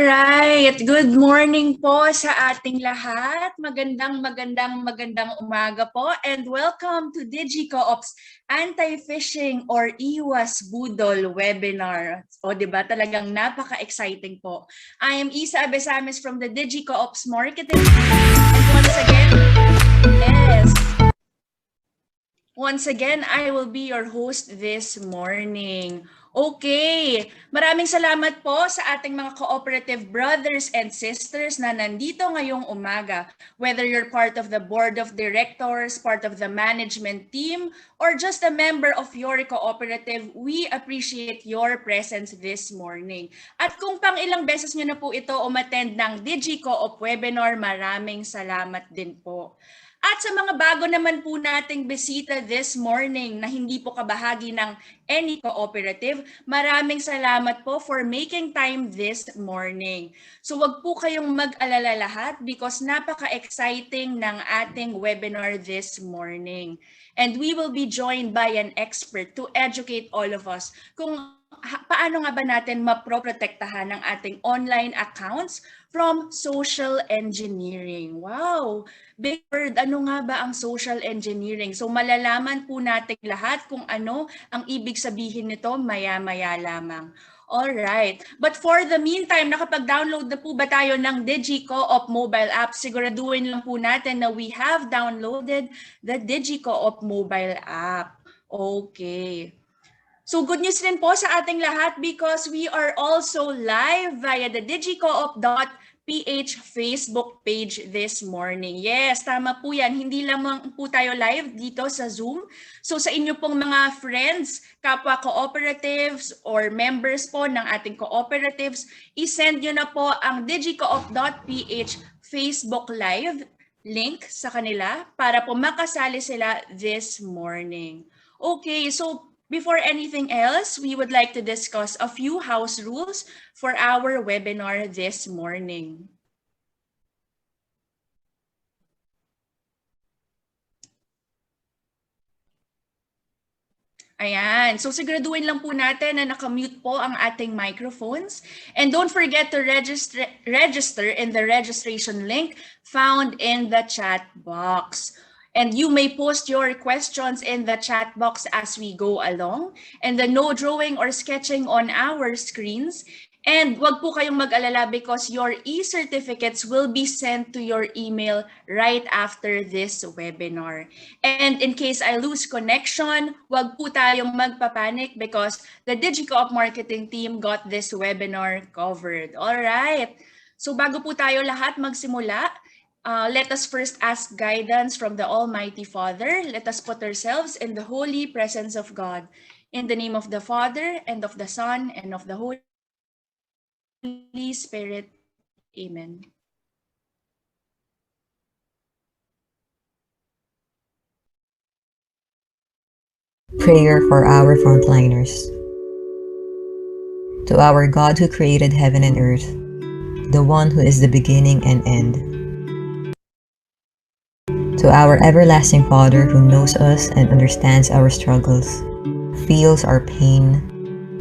Alright, good morning po sa ating lahat. Magandang umaga po and welcome to digiCOOP's Anti-Phishing or Iwas-Budol webinar. O diba, talagang napaka-exciting po. I am Isa Abesames from the digiCOOP's marketing team. And once again, I will be your host this morning. Okay, maraming salamat po sa ating mga cooperative brothers and sisters na nandito ngayong umaga. Whether you're part of the board of directors, part of the management team, or just a member of your cooperative, we appreciate your presence this morning. At kung pang ilang beses nyo na po ito umattend ng digiCOOP webinar, maraming salamat din po. At sa mga bago naman po nating bisita this morning na hindi po kabahagi ng any cooperative, maraming salamat po for making time this morning. So wag po kayong mag-alala lahat because napaka-exciting ng ating webinar this morning. And we will be joined by an expert to educate all of us kung paano nga ba natin maproprotektahan ang ating online accounts from social engineering. Wow! Big word, ano nga ba ang social engineering? So malalaman po natin lahat kung ano ang ibig sabihin nito maya-maya lamang. Alright, but for the meantime, nakapag-download na po ba tayo ng digiCOOP mobile app? Siguraduhin lang po natin na we have downloaded the digiCOOP mobile app. Okay. So good news rin po sa ating lahat because we are also live via the digiCOOP.ph Facebook page this morning. Yes, tama po yan. Hindi lamang po tayo live dito sa Zoom. So sa inyo pong mga friends, kapwa cooperatives or members po ng ating cooperatives, isend nyo na po ang digiCOOP.ph Facebook Live link sa kanila para po makasali sila this morning. Okay, so before anything else, we would like to discuss a few house rules for our webinar this morning. Ayan. So siguraduhin lang po natin na nakamute po ang ating microphones. And don't forget to register in the registration link found in the chat box. And you may post your questions in the chat box as we go along. And the no drawing or sketching on our screens. And wag po kayong mag-alala because your e-certificates will be sent to your email right after this webinar. And in case I lose connection, wag po tayong magpapanik because the digiCOOP marketing team got this webinar covered. All right. So bago po tayo lahat magsimula, let us first ask guidance from the Almighty Father. Let us put ourselves in the holy presence of God. In the name of the Father, and of the Son, and of the Holy Spirit. Amen. Prayer for our frontliners. To our God who created heaven and earth, the one who is the beginning and end. To our everlasting Father who knows us and understands our struggles, feels our pain,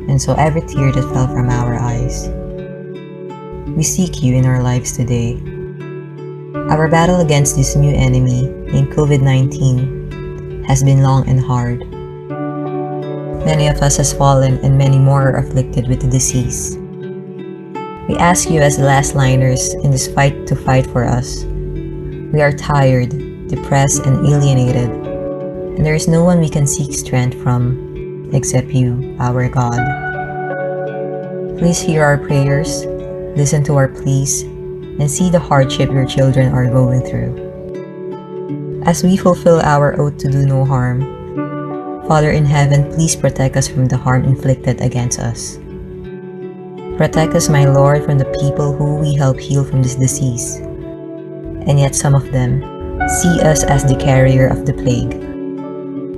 and saw every tear that fell from our eyes. We seek you in our lives today. Our battle against this new enemy named COVID-19 has been long and hard. Many of us has fallen and many more are afflicted with the disease. We ask you as the last liners in this fight to fight for us. We are tired, depressed and alienated, and there is no one we can seek strength from except you, our God. Please hear our prayers, listen to our pleas, and see the hardship your children are going through. As we fulfill our oath to do no harm, Father in heaven, please protect us from the harm inflicted against us. Protect us, my Lord, from the people who we help heal from this disease. And yet some of them see us as the carrier of the plague.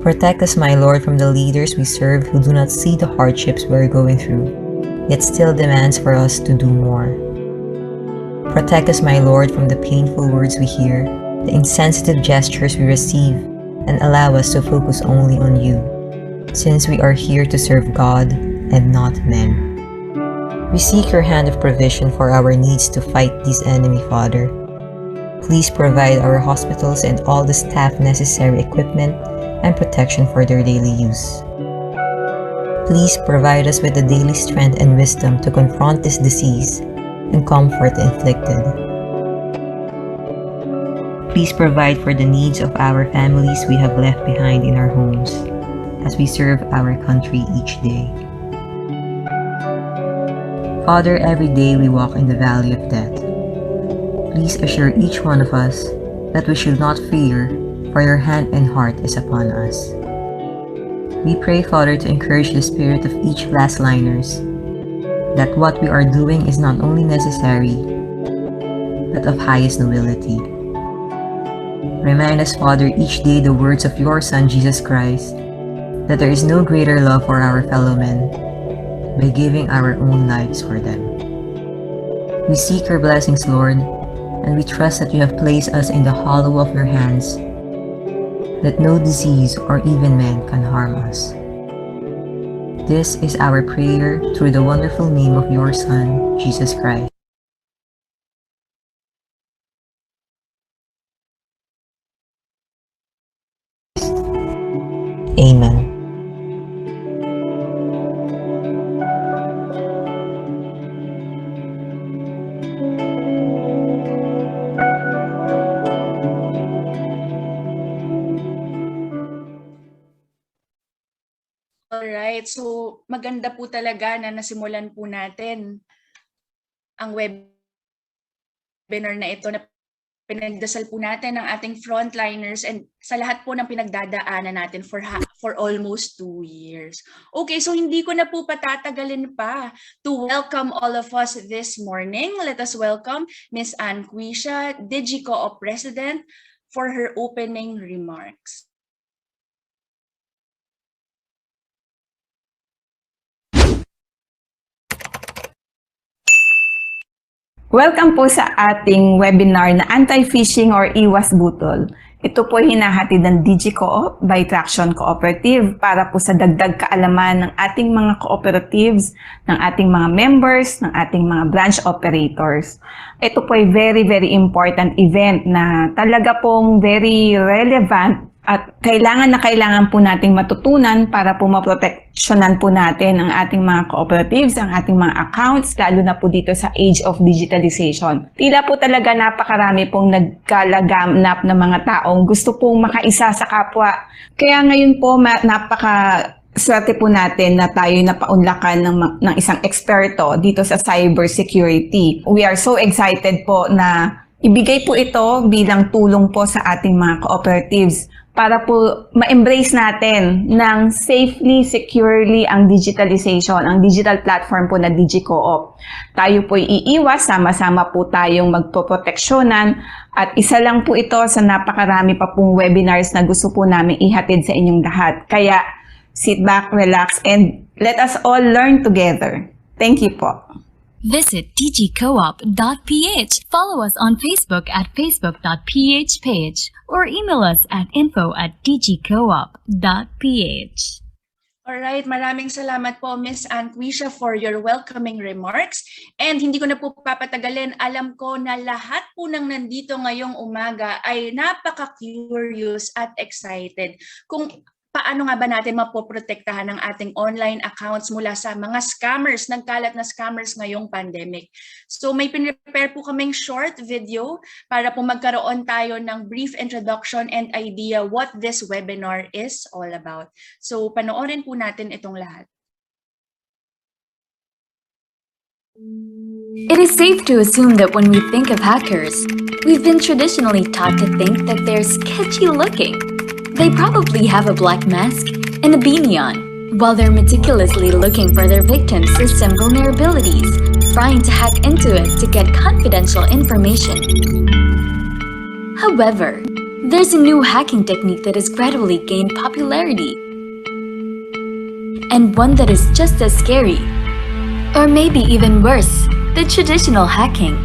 Protect us, my Lord, from the leaders we serve who do not see the hardships we are going through, yet still demands for us to do more. Protect us, my Lord, from the painful words we hear, the insensitive gestures we receive, and allow us to focus only on you, since we are here to serve God and not men. We seek your hand of provision for our needs to fight this enemy, Father. Please provide our hospitals and all the staff necessary equipment and protection for their daily use. Please provide us with the daily strength and wisdom to confront this disease and comfort the inflicted. Please provide for the needs of our families we have left behind in our homes as we serve our country each day. Father, every day we walk in the valley of death. Please assure each one of us that we should not fear, for your hand and heart is upon us. We pray, Father, to encourage the spirit of each last liners, that what we are doing is not only necessary, but of highest nobility. Remind us, Father, each day the words of your Son, Jesus Christ, that there is no greater love for our fellow men by giving our own lives for them. We seek your blessings, Lord, and we trust that you have placed us in the hollow of your hands, that no disease or even man can harm us. This is our prayer through the wonderful name of your Son, Jesus Christ. Amen. Alright, so maganda po talaga na nasimulan po natin ang webinar na ito na pinagdasal po natin ng ating frontliners and sa lahat po ng pinagdadaanan natin for almost 2 years. Okay, so hindi ko na po patatagalin pa to welcome all of us this morning. Let us welcome Ms. Anquisha, digiCOOP President, for her opening remarks. Welcome po sa ating webinar na Anti-Phishing or Iwas-Budol. Ito po hinahatid ng digiCOOP by Traction Cooperative para po sa dagdag kaalaman ng ating mga cooperatives, ng ating mga members, ng ating mga branch operators. Ito po ay very, very important event na talaga pong very relevant at kailangan po nating matutunan para po maproteksyonan po natin ang ating mga cooperatives, ang ating mga accounts, lalo na po dito sa age of digitalization. Tila po talaga napakarami pong nagkalaganap na mga taong gusto pong makaisa sa kapwa. Kaya ngayon po swerte po natin na tayo napaunlakan ng isang eksperto dito sa cybersecurity. We are so excited po na ibigay po ito bilang tulong po sa ating mga cooperatives para po ma-embrace natin ng safely, securely ang digitalization, ang digital platform po na digiCOOP. Tayo po iiwas, sama-sama po tayong magpoproteksyonan at isa lang po ito sa napakarami pa pong webinars na gusto po namin ihatid sa inyong lahat. Kaya sit back, relax, and let us all learn together. Thank you po. Visit digicoop.ph. Follow us on Facebook at facebook.ph page or email us at info@digicoop.ph. Alright, maraming salamat po Ms. Anquisha for your welcoming remarks. And hindi ko na po papatagalin, alam ko na lahat po ng nandito ngayong umaga ay napaka-curious at excited kung paano nga ba natin mapoprotektahan ang ating online accounts mula sa mga scammers, nagkalat na scammers ngayong pandemic. So may pinrepare po kaming short video para po magkaroon tayo ng brief introduction and idea what this webinar is all about. So panoorin po natin itong lahat. It is safe to assume that when we think of hackers, we've been traditionally taught to think that they're sketchy looking. They probably have a black mask and a beanie on, while they're meticulously looking for their victims' system vulnerabilities, trying to hack into it to get confidential information. However, there's a new hacking technique that has gradually gained popularity, and one that is just as scary, or maybe even worse, than traditional hacking.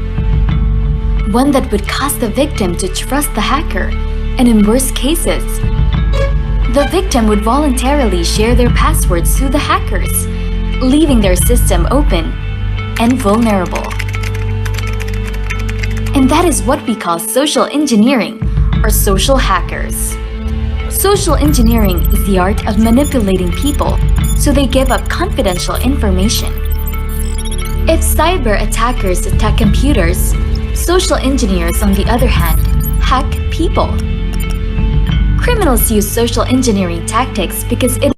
One that would cause the victim to trust the hacker, and in worst cases, the victim would voluntarily share their passwords to the hackers, leaving their system open, and vulnerable. And that is what we call social engineering, or social hackers. Social engineering is the art of manipulating people so they give up confidential information. If cyber attackers attack computers, social engineers, on the other hand, hack people. Criminals use social engineering tactics because it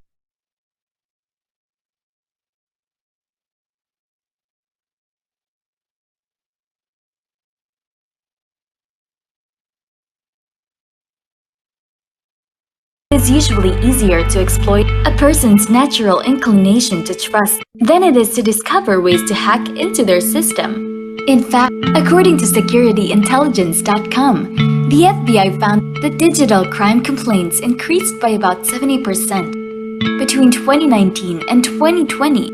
is usually easier to exploit a person's natural inclination to trust than it is to discover ways to hack into their system. In fact, according to securityintelligence.com, the FBI found that digital crime complaints increased by about 70% between 2019 and 2020.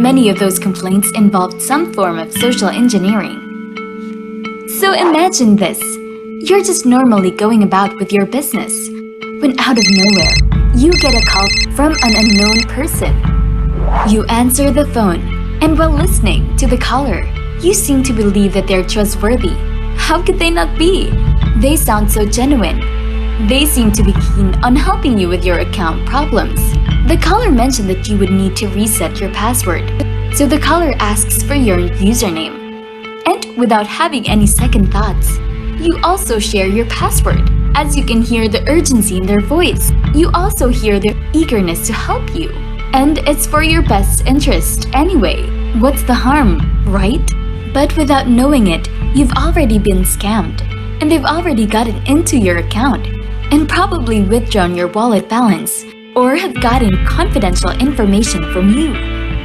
Many of those complaints involved some form of social engineering. So imagine this. You're just normally going about with your business, when out of nowhere, you get a call from an unknown person. You answer the phone, and while listening to the caller, you seem to believe that they're trustworthy. How could they not be? They sound so genuine. They seem to be keen on helping you with your account problems. The caller mentioned that you would need to reset your password, so the caller asks for your username. And without having any second thoughts, you also share your password. As you can hear the urgency in their voice, you also hear their eagerness to help you. And it's for your best interest anyway. What's the harm, right? But without knowing it, you've already been scammed, and they've already gotten into your account, and probably withdrawn your wallet balance, or have gotten confidential information from you.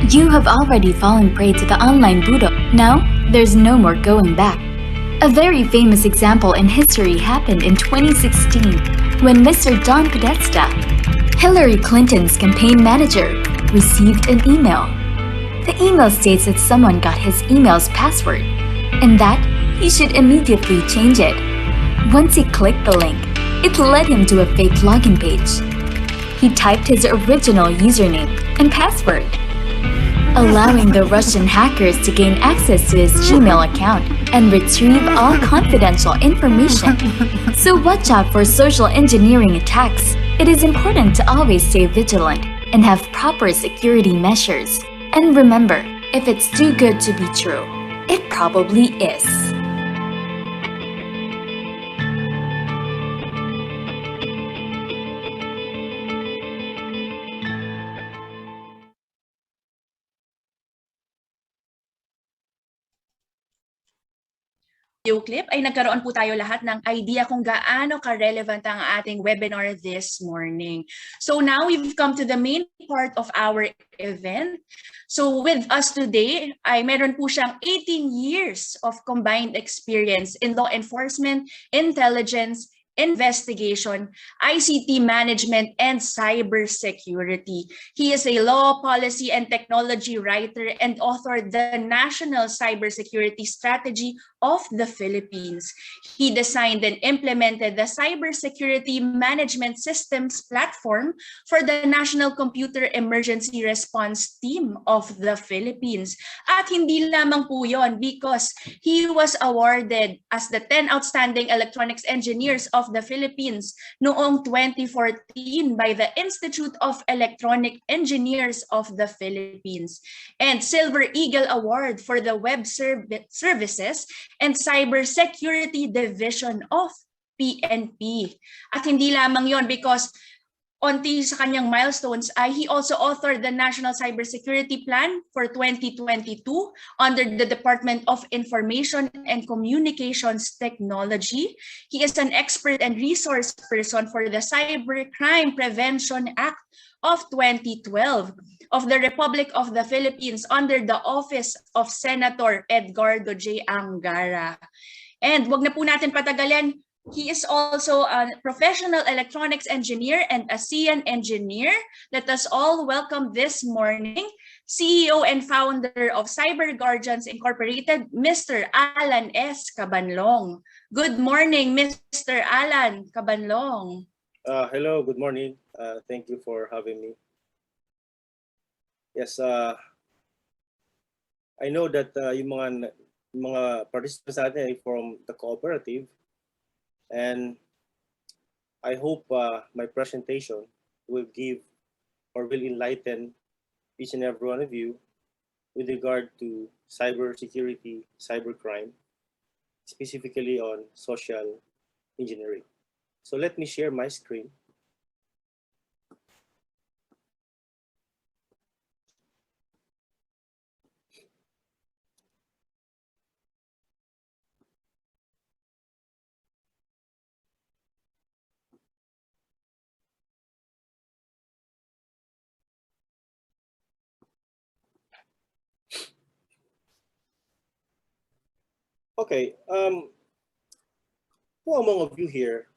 You have already fallen prey to the online budol. Now, there's no more going back. A very famous example in history happened in 2016 when Mr. John Podesta, Hillary Clinton's campaign manager, received an email. The email states that someone got his email's password and that he should immediately change it. Once he clicked the link, it led him to a fake login page. He typed his original username and password, allowing the Russian hackers to gain access to his Gmail account and retrieve all confidential information. So watch out for social engineering attacks. It is important to always stay vigilant and have proper security measures. And remember, if it's too good to be true, it probably is. Video clip ay nagkaroon po tayo lahat ng idea kung gaano ka-relevant ang ating webinar this morning. So now we've come to the main part of our event. So with us today ay meron po siyang 18 years of combined experience in law enforcement, intelligence, investigation, ICT management, and cybersecurity. He is a law, policy, and technology writer and authored the National Cybersecurity Strategy of the Philippines. He designed and implemented the Cybersecurity Management Systems platform for the National Computer Emergency Response Team of the Philippines. At hindi lamang po yon, because he was awarded as the 10 Outstanding Electronics Engineers of the Philippines noong 2014 by the Institute of Electronic Engineers of the Philippines, and Silver Eagle Award for the Web Services and Cybersecurity Division of PNP. At hindi lamang yon, because onti sa kanyang milestones ay he also authored the National Cybersecurity Plan for 2022 under the Department of Information and Communications Technology. He is an expert and resource person for the Cybercrime Prevention Act of 2012 of the Republic of the Philippines under the Office of Senator Edgardo J. Angara. And wag na po natin patagalin, he is also a professional electronics engineer and ASEAN engineer. Let us all welcome this morning CEO and founder of Cyber Guardians Incorporated, Mr. Alan S. Cabanlong. Good morning, Mr. Alan Cabanlong. Hello, good morning. Thank you for having me. Yes, I know that yung mga participants natin ay from the cooperative, and I hope my presentation will give or will enlighten each and every one of you with regard to cybersecurity, cybercrime, specifically on social engineering. So let me share my screen. Okay, who among of you here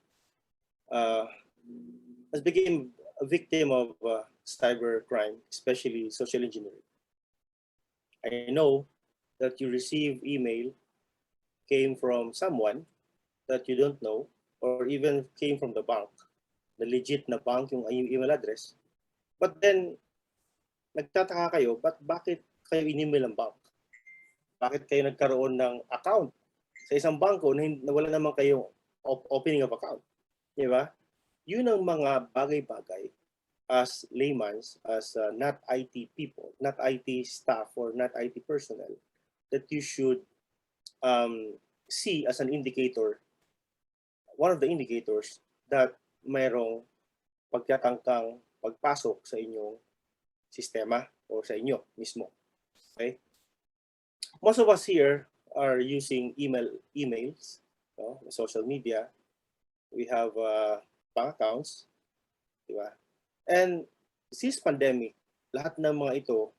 has become a victim of cybercrime, especially social engineering? I know that you receive email came from someone that you don't know, or even came from the bank, the legit na bank yung email address. But then, nagtataka kayo, bakit kayo in-email ng bank? Bakit kayo nagkaroon ng account sa isang bangko na wala naman kayong opening of account? Di ba? Yun ang mga bagay-bagay as laymen, as not IT people, not IT staff, or not IT personnel, that you should see as an indicator, one of the indicators that mayroong pagtatangkang pagpasok sa inyong sistema o sa inyo mismo. Okay? Most of us here are using emails, social media. We have bank accounts, di ba? And since pandemic, lahat ng mga ito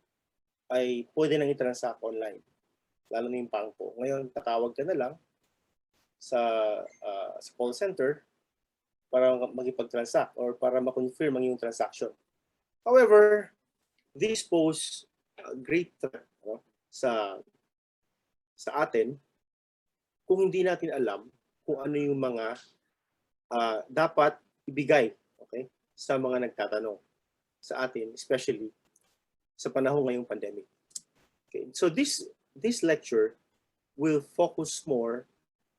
ay pwede nang i-transact online, lalo na yung bangko. Ngayon, tatawag ka na lang sa call center para magipag-transact or para ma-confirm ang iyong transaction. However, this pose a great threat sa atin kung hindi natin alam kung ano yung mga dapat ibigay, okay, sa mga nagtatanong sa atin, especially sa panahon ngayong pandemic. Okay, so this lecture will focus more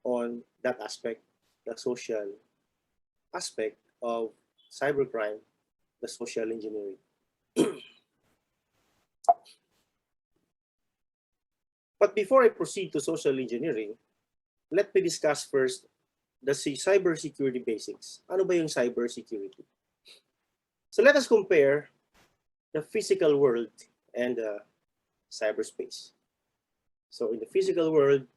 on that aspect, the social aspect of cybercrime, the social engineering. But before I proceed to social engineering, let me discuss first the cybersecurity basics. Ano ba yung cybersecurity? So let us compare the physical world and the cyberspace. So in the physical world,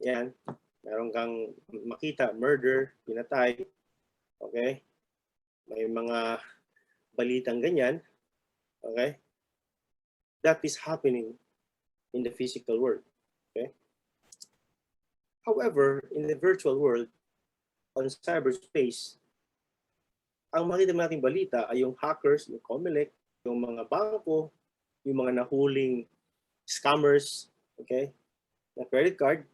yan, meron kang makita, murder, pinatay, okay? May mga balitang ganyan, okay? That is happening in the physical world, okay? However, in the virtual world, on cyberspace, ang makita nating balita ay yung hackers, yung COMELEC, yung mga bangko, yung mga nahuling scammers, okay, na credit card.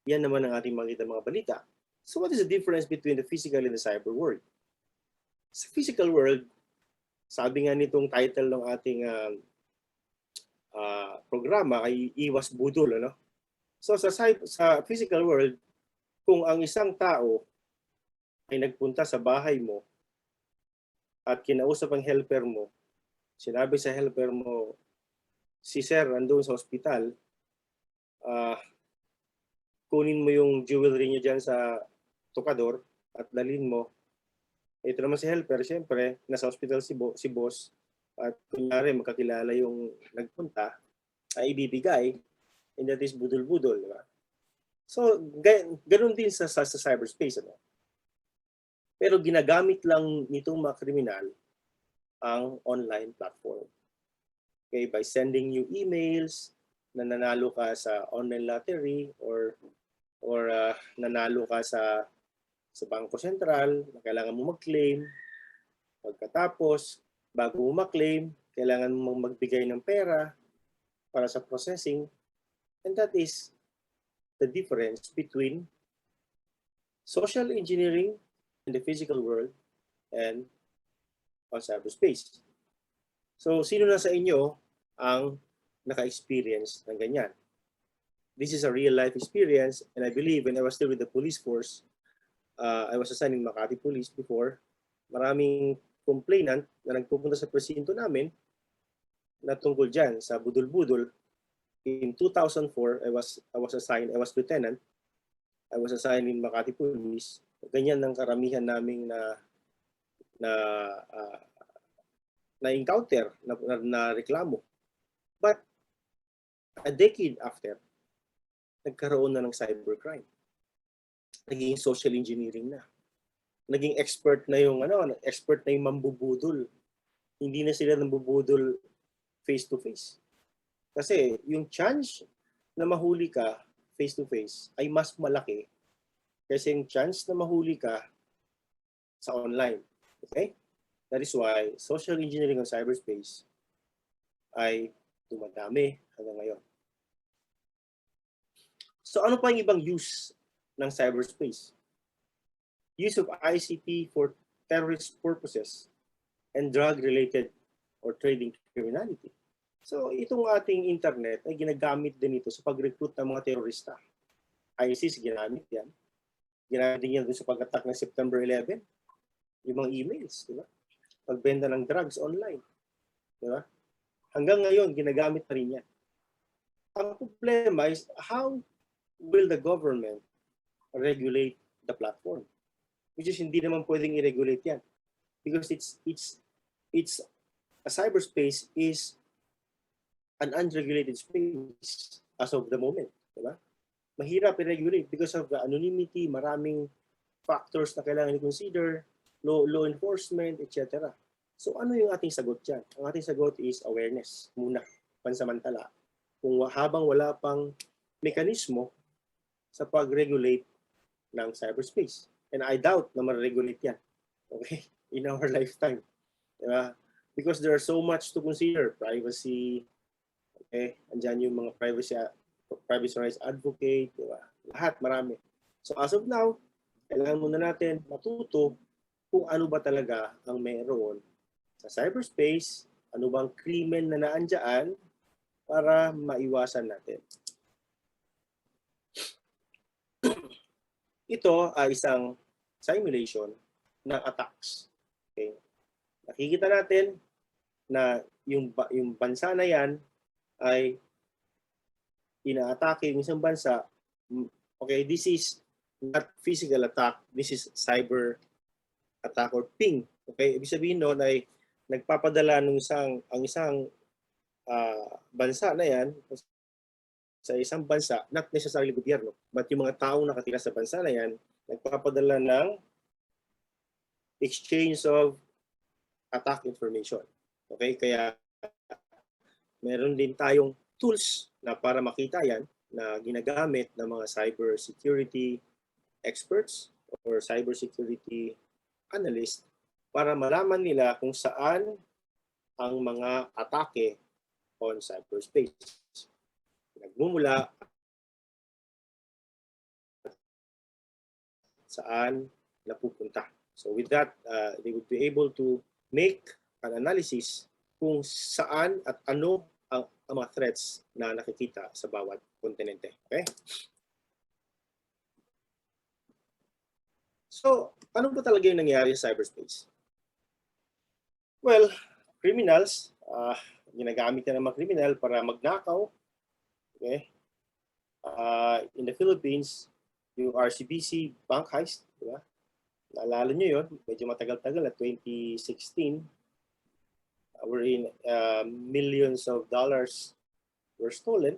Yan naman ang ating makita mga balita. So what is the difference between the physical and the cyber world? Sa physical world, sabi nga nitong title ng ating programa ay Iwas-Budol, ano? So sa physical world, kung ang isang tao ay nagpunta sa bahay mo at kinausap ang helper mo, sinabi sa helper mo, si sir nandun sa ospital, kunin mo yung jewelry niya dyan sa tukador at dalhin mo. Ito naman si helper, siyempre, nasa hospital si boss, at kunyari magkakilala yung nagpunta, ay ibibigay, and that is budol-budol. Diba? So, ganun din sa cyberspace. Ano? Pero ginagamit lang nitong mga kriminal ang online platform. Okay, by sending you emails na nanalo ka sa online lottery or nanalo ka sa Bangko Sentral, na kailangan mo mag-claim. Pagkatapos, bago mo mag-claim, kailangan mo magbigay ng pera para sa processing. And that is the difference between social engineering in the physical world and on cyberspace. So, sino na sa inyo ang naka-experience ng ganyan. This is a real-life experience, and I believe when I was still with the police force, I was assigned in Makati Police before, maraming complainant na nagpupunta sa presinto namin na tungkol dyan sa budol-budol. In 2004, I was assigned, I was lieutenant, I was assigned in Makati Police. Ganyan ang karamihan naming na encounter, na reklamo. But a decade after, nagkaroon na ng cybercrime. Naging social engineering na. Naging expert na yung mambubudol. Hindi na sila nambubudol face to face. Kasi yung chance na mahuli ka face to face ay mas malaki kasi yung chance na mahuli ka sa online. Okay? That is why social engineering on cyberspace ay dumadami hanggang ngayon. So ano pa yung ibang use ng cyberspace? Use of ICT for terrorist purposes and drug-related or trading criminality. So itong ating internet ay ginagamit din ito sa pag-recruit ng mga terorista. ISIS ginamit yan. Ginamit din yan doon sa pag-attack ng September 11. Yung mga emails, di ba? Pagbenta ng drugs online. Di ba? Hanggang ngayon, ginagamit pa rin yan. Ang problema is how will the government regulate the platform? Which is hindi naman pwedeng i-regulate yan. Because it's a cyberspace is an unregulated space as of the moment. Diba? Mahirap i-regulate because of the anonymity, maraming factors na kailangan i-consider, law enforcement, etc. So ano yung ating sagot dyan? Ang ating sagot is awareness muna, pansamantala. Kung habang wala pang mekanismo sa pag-regulate ng cyberspace. And I doubt na ma-regulate yan. Okay? In our lifetime. Diba? Because there are so much to consider. Privacy, okay? Andyan yung mga privacy rights advocate, diba? Lahat, marami. So as of now, kailangan muna natin matuto kung ano ba talaga ang meron sa cyberspace, ano bang krimen na naandyan para maiwasan natin. Ito ay isang simulation ng attacks. Okay? Nakikita natin na yung bansa na yan ay inaatake yung isang bansa. Okay, this is not physical attack, this is cyber attack or ping. Okay, ibig sabihin noon ay nagpapadala ng isang bansa na yan sa isang bansa, not necessarily gobyerno, but yung mga taong nakatira sa bansa na yan, nagpapadala ng exchange of attack information. Okay, kaya meron din tayong tools na para makita yan na ginagamit ng mga cyber security experts or cyber security analysts para malaman nila kung saan ang mga atake on cyberspace. Nagmumula saan napupunta. So with that, they would be able to make an analysis kung saan at ano ang mga threats na nakikita sa bawat kontinente. Okay? So, ano ba talaga yung nangyari sa cyberspace? Well, criminals, ginagamit na ng mga criminal para magnakaw. Okay? In the Philippines, yung RCBC bank heist, di ba? Naalala nyo yun, medyo matagal-tagal na 2016, wherein millions of dollars were stolen.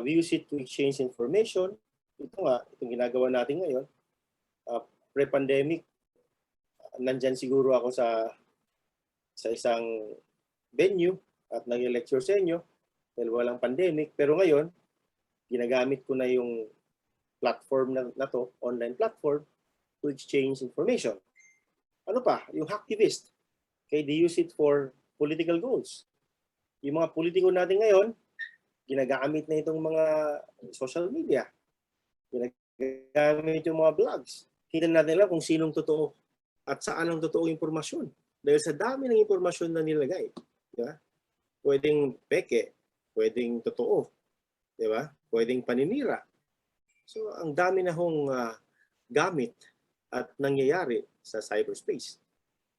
We use it to exchange information. Ito nga, itong ginagawa natin ngayon. Pre-pandemic, nandyan siguro ako sa isang venue at nag-lecture sa inyo dahil walang pandemic. Pero ngayon, ginagamit ko na yung platform na to, online platform, to exchange information. Ano pa? Yung hacktivist. Okay, they use it for political goals. Yung mga politiko natin ngayon, ginagamit na itong mga social media. Ginagamit yung mga blogs. Kita natin lang kung sinong totoo at saan ang totoong impormasyon. Dahil sa dami ng impormasyon na nilagay. Diba? pwedeng peke, pwedeng totoo, di ba? Pwedeng paninira. So ang dami na hong gamit at nangyayari sa cyberspace.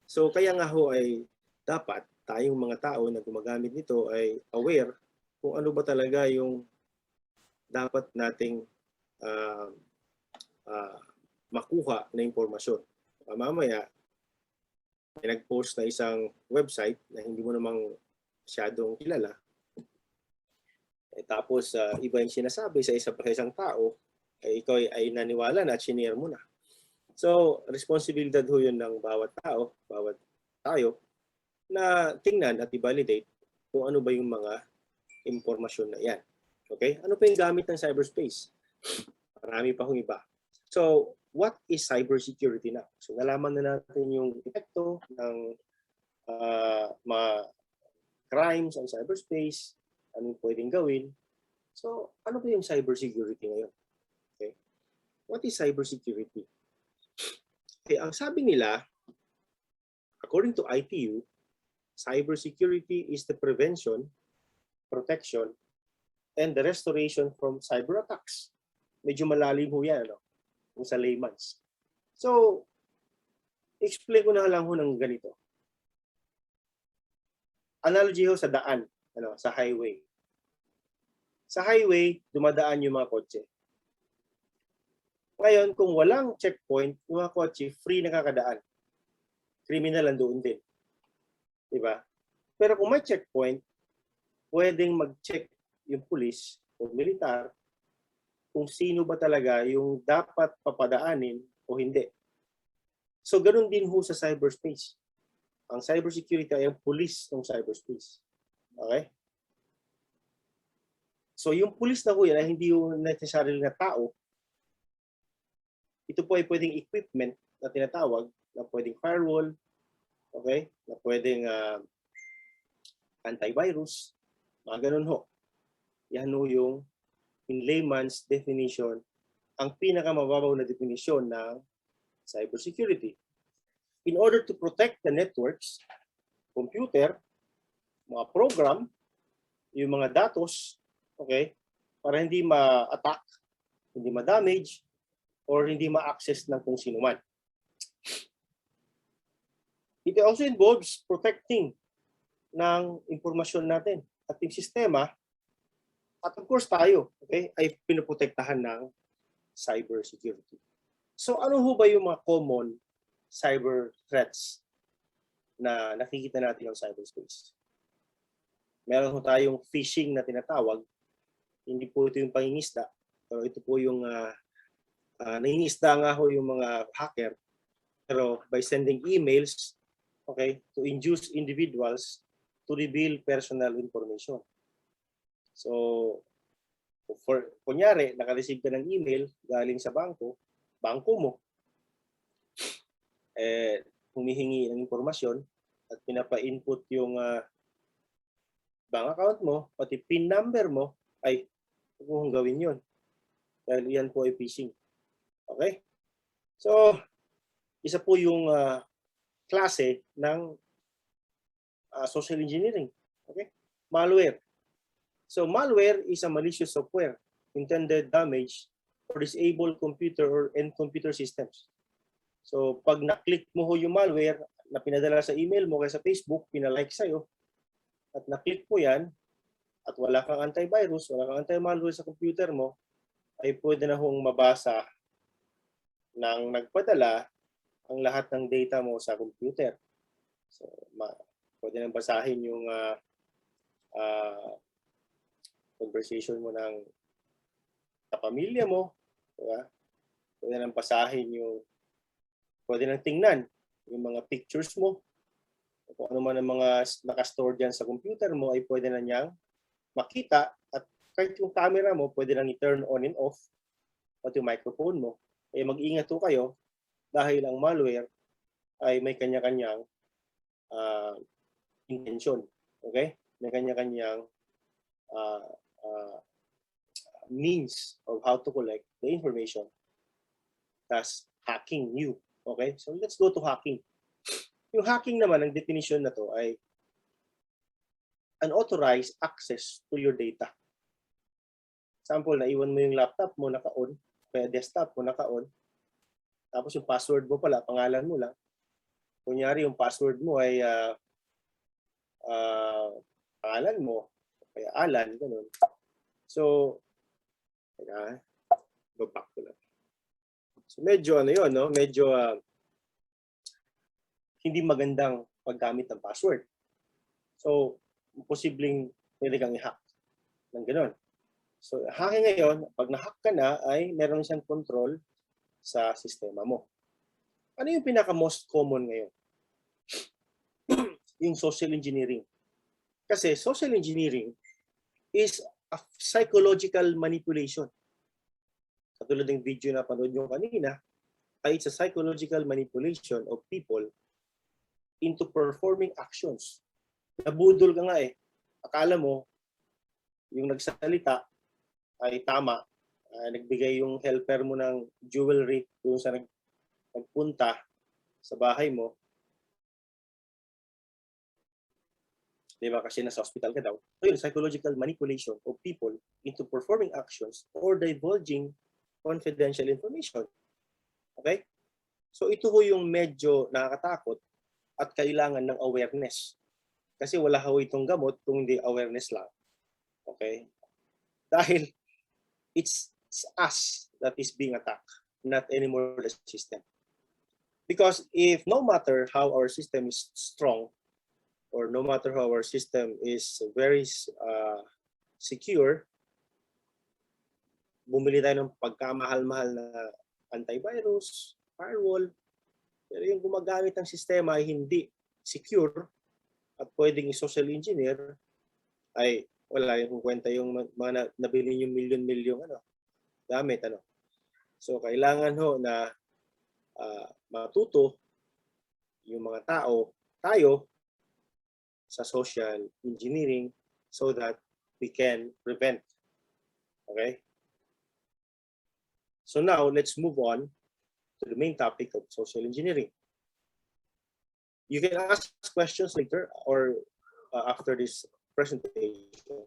So kaya nga ho ay dapat tayong mga tao na gumagamit nito ay aware kung ano ba talaga yung dapat nating makuha na impormasyon. Mamaya, may nag-post na isang website na hindi mo namang masyadong kilala. Tapos iba yung sinasabi sa isang tao, ikaw ay naniwala na at sinare mo na. So, responsibilidad ho yun ng bawat tao, bawat tayo, na tingnan at i-validate kung ano ba yung mga impormasyon na yan. Okay? Ano pa yung gamit ng cyberspace? Marami pa hong iba. So, what is cybersecurity now? So, nalaman na natin yung epekto ng mga crimes sa cyberspace, anong pwedeng gawin. So, ano ba yung cybersecurity ngayon? Okay? What is cybersecurity? Okay, ang sabi nila, according to ITU, cybersecurity is the prevention, protection, and the restoration from cyber attacks. Medyo malalim ho yan, ano? Kung sa layman's. So, explain ko na lang ho ng ganito. Analogy ho sa daan, ano, sa highway. Sa highway, dumadaan yung mga kotse. Ngayon, kung walang checkpoint, yung mga kotse, free nakakadaan. Criminal ang doon din. Diba? Pero kung may checkpoint, pwedeng mag-check yung pulis o militar kung sino ba talaga yung dapat papadaanin o hindi. So, ganun din ho sa cyberspace. Ang cybersecurity ay ang pulis ng cyberspace. Okay? So, yung pulis na ho yan ay hindi yung necessarily na tao. Ito po ay pwedeng equipment na tinatawag na pwedeng firewall, okay? Na pwedeng antivirus, mga ganun ho. Yan ho yung in layman's definition, ang pinakamababaw na definisyon ng cybersecurity. In order to protect the networks, computer, mga program, yung mga datos, okay, para hindi ma-attack, hindi ma-damage, or hindi ma-access ng kung sino man. It also involves protecting ng impormasyon natin. Ating sistema, at of course tayo, okay, ay pinoprotektahan ng cybersecurity. So ano ho ba yung mga common cyber threats na nakikita natin ng cyberspace? Meron ho tayong phishing na tinatawag. Hindi po ito yung pangingisda, pero ito po yung nangingisda nga ho yung mga hacker, pero by sending emails, okay, to induce individuals to reveal personal information. So, kunyari, naka-receive ka ng email galing sa bangko mo, humihingi ng informasyon at pinapa-input yung bank account mo, pati PIN number mo, ay huwag mong gawin yun. Dahil yan po ay phishing. Okay? So, isa po yung klase ng social engineering. Okay? Malware. So, malware is a malicious software intended damage or disable computer and computer systems. So, pag na-click mo ho yung malware na pinadala sa email mo kaya sa Facebook, pinalike sa'yo, at na-click mo yan, at wala kang antivirus, wala kang anti-malware sa computer mo, ay pwede na hong mabasa ng nagpadala ang lahat ng data mo sa computer. So, pwede nang basahin yung conversation mo ng kapamilya mo. Diba? Pwede nang basahin yung, pwede nang tingnan yung mga pictures mo. Kung ano man ang mga nakastore dyan sa computer mo, ay pwede na niyang makita, at kahit yung camera mo, pwede nang i-turn on and off, at yung microphone mo. Eh mag-ingat po kayo dahil ang malware ay may kanya-kanyang intention. Okay? May kanya-kanyang means of how to collect the information. Thus, hacking you. Okay? So let's go to hacking. Yung hacking naman, ang definition na to ay unauthorized access to your data. Example, naiwan mo yung laptop mo naka-on, kaya desktop mo naka-on, tapos yung password mo pala, pangalan mo lang. Kunyari yung password mo ay pangalan mo, kaya Alan, ganun. So, go back ko lang. So medyo ano yun, no? Medyo hindi magandang paggamit ng password. So, posibleng pwede kang i-hack ng gano'n. So, hacking ngayon, pag na-hack ka na, ay meron siyang control sa sistema mo. Ano yung pinaka-most common ngayon? Yung social engineering. Kasi social engineering is a psychological manipulation. Katulad ng video na panood nyo kanina, ay it's a psychological manipulation of people into performing actions. Nabudol ka nga eh. Akala mo, yung nagsalita ay tama. Nagbigay yung helper mo ng jewelry kung sa nagpunta sa bahay mo. Diba? Kasi nasa hospital ka daw. So yun, psychological manipulation of people into performing actions or divulging confidential information. Okay? So ito ho yung medyo nakakatakot at kailangan ng awareness. Kasi wala ho itong gamot kung hindi awareness lang. Okay? Dahil it's us that is being attacked, not anymore the system. Because if no matter how our system is strong, or no matter how our system is very secure, bumili tayo ng pagkamahal-mahal na antivirus, firewall, pero yung gumagamit ng sistema ay hindi secure at pwedeng i-social engineer, ay wala yung kwenta yung mga nabili yung milyon-milyon gamit. So kailangan ho na matuto yung mga tayo sa social engineering so that we can prevent. Okay? So now, let's move on to the main topic of social engineering. You can ask questions later or after this presentation.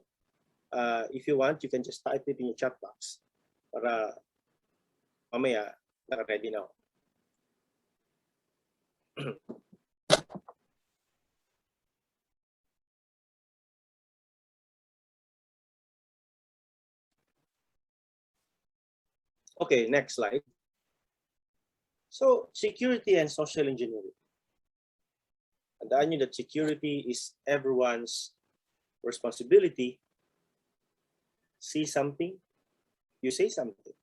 If you want, you can just type it in your chat box para mamaya naka-ready na ako. Okay, next slide. So, security and social engineering. Tandaan nyo that security is everyone's responsibility. See something, you say something.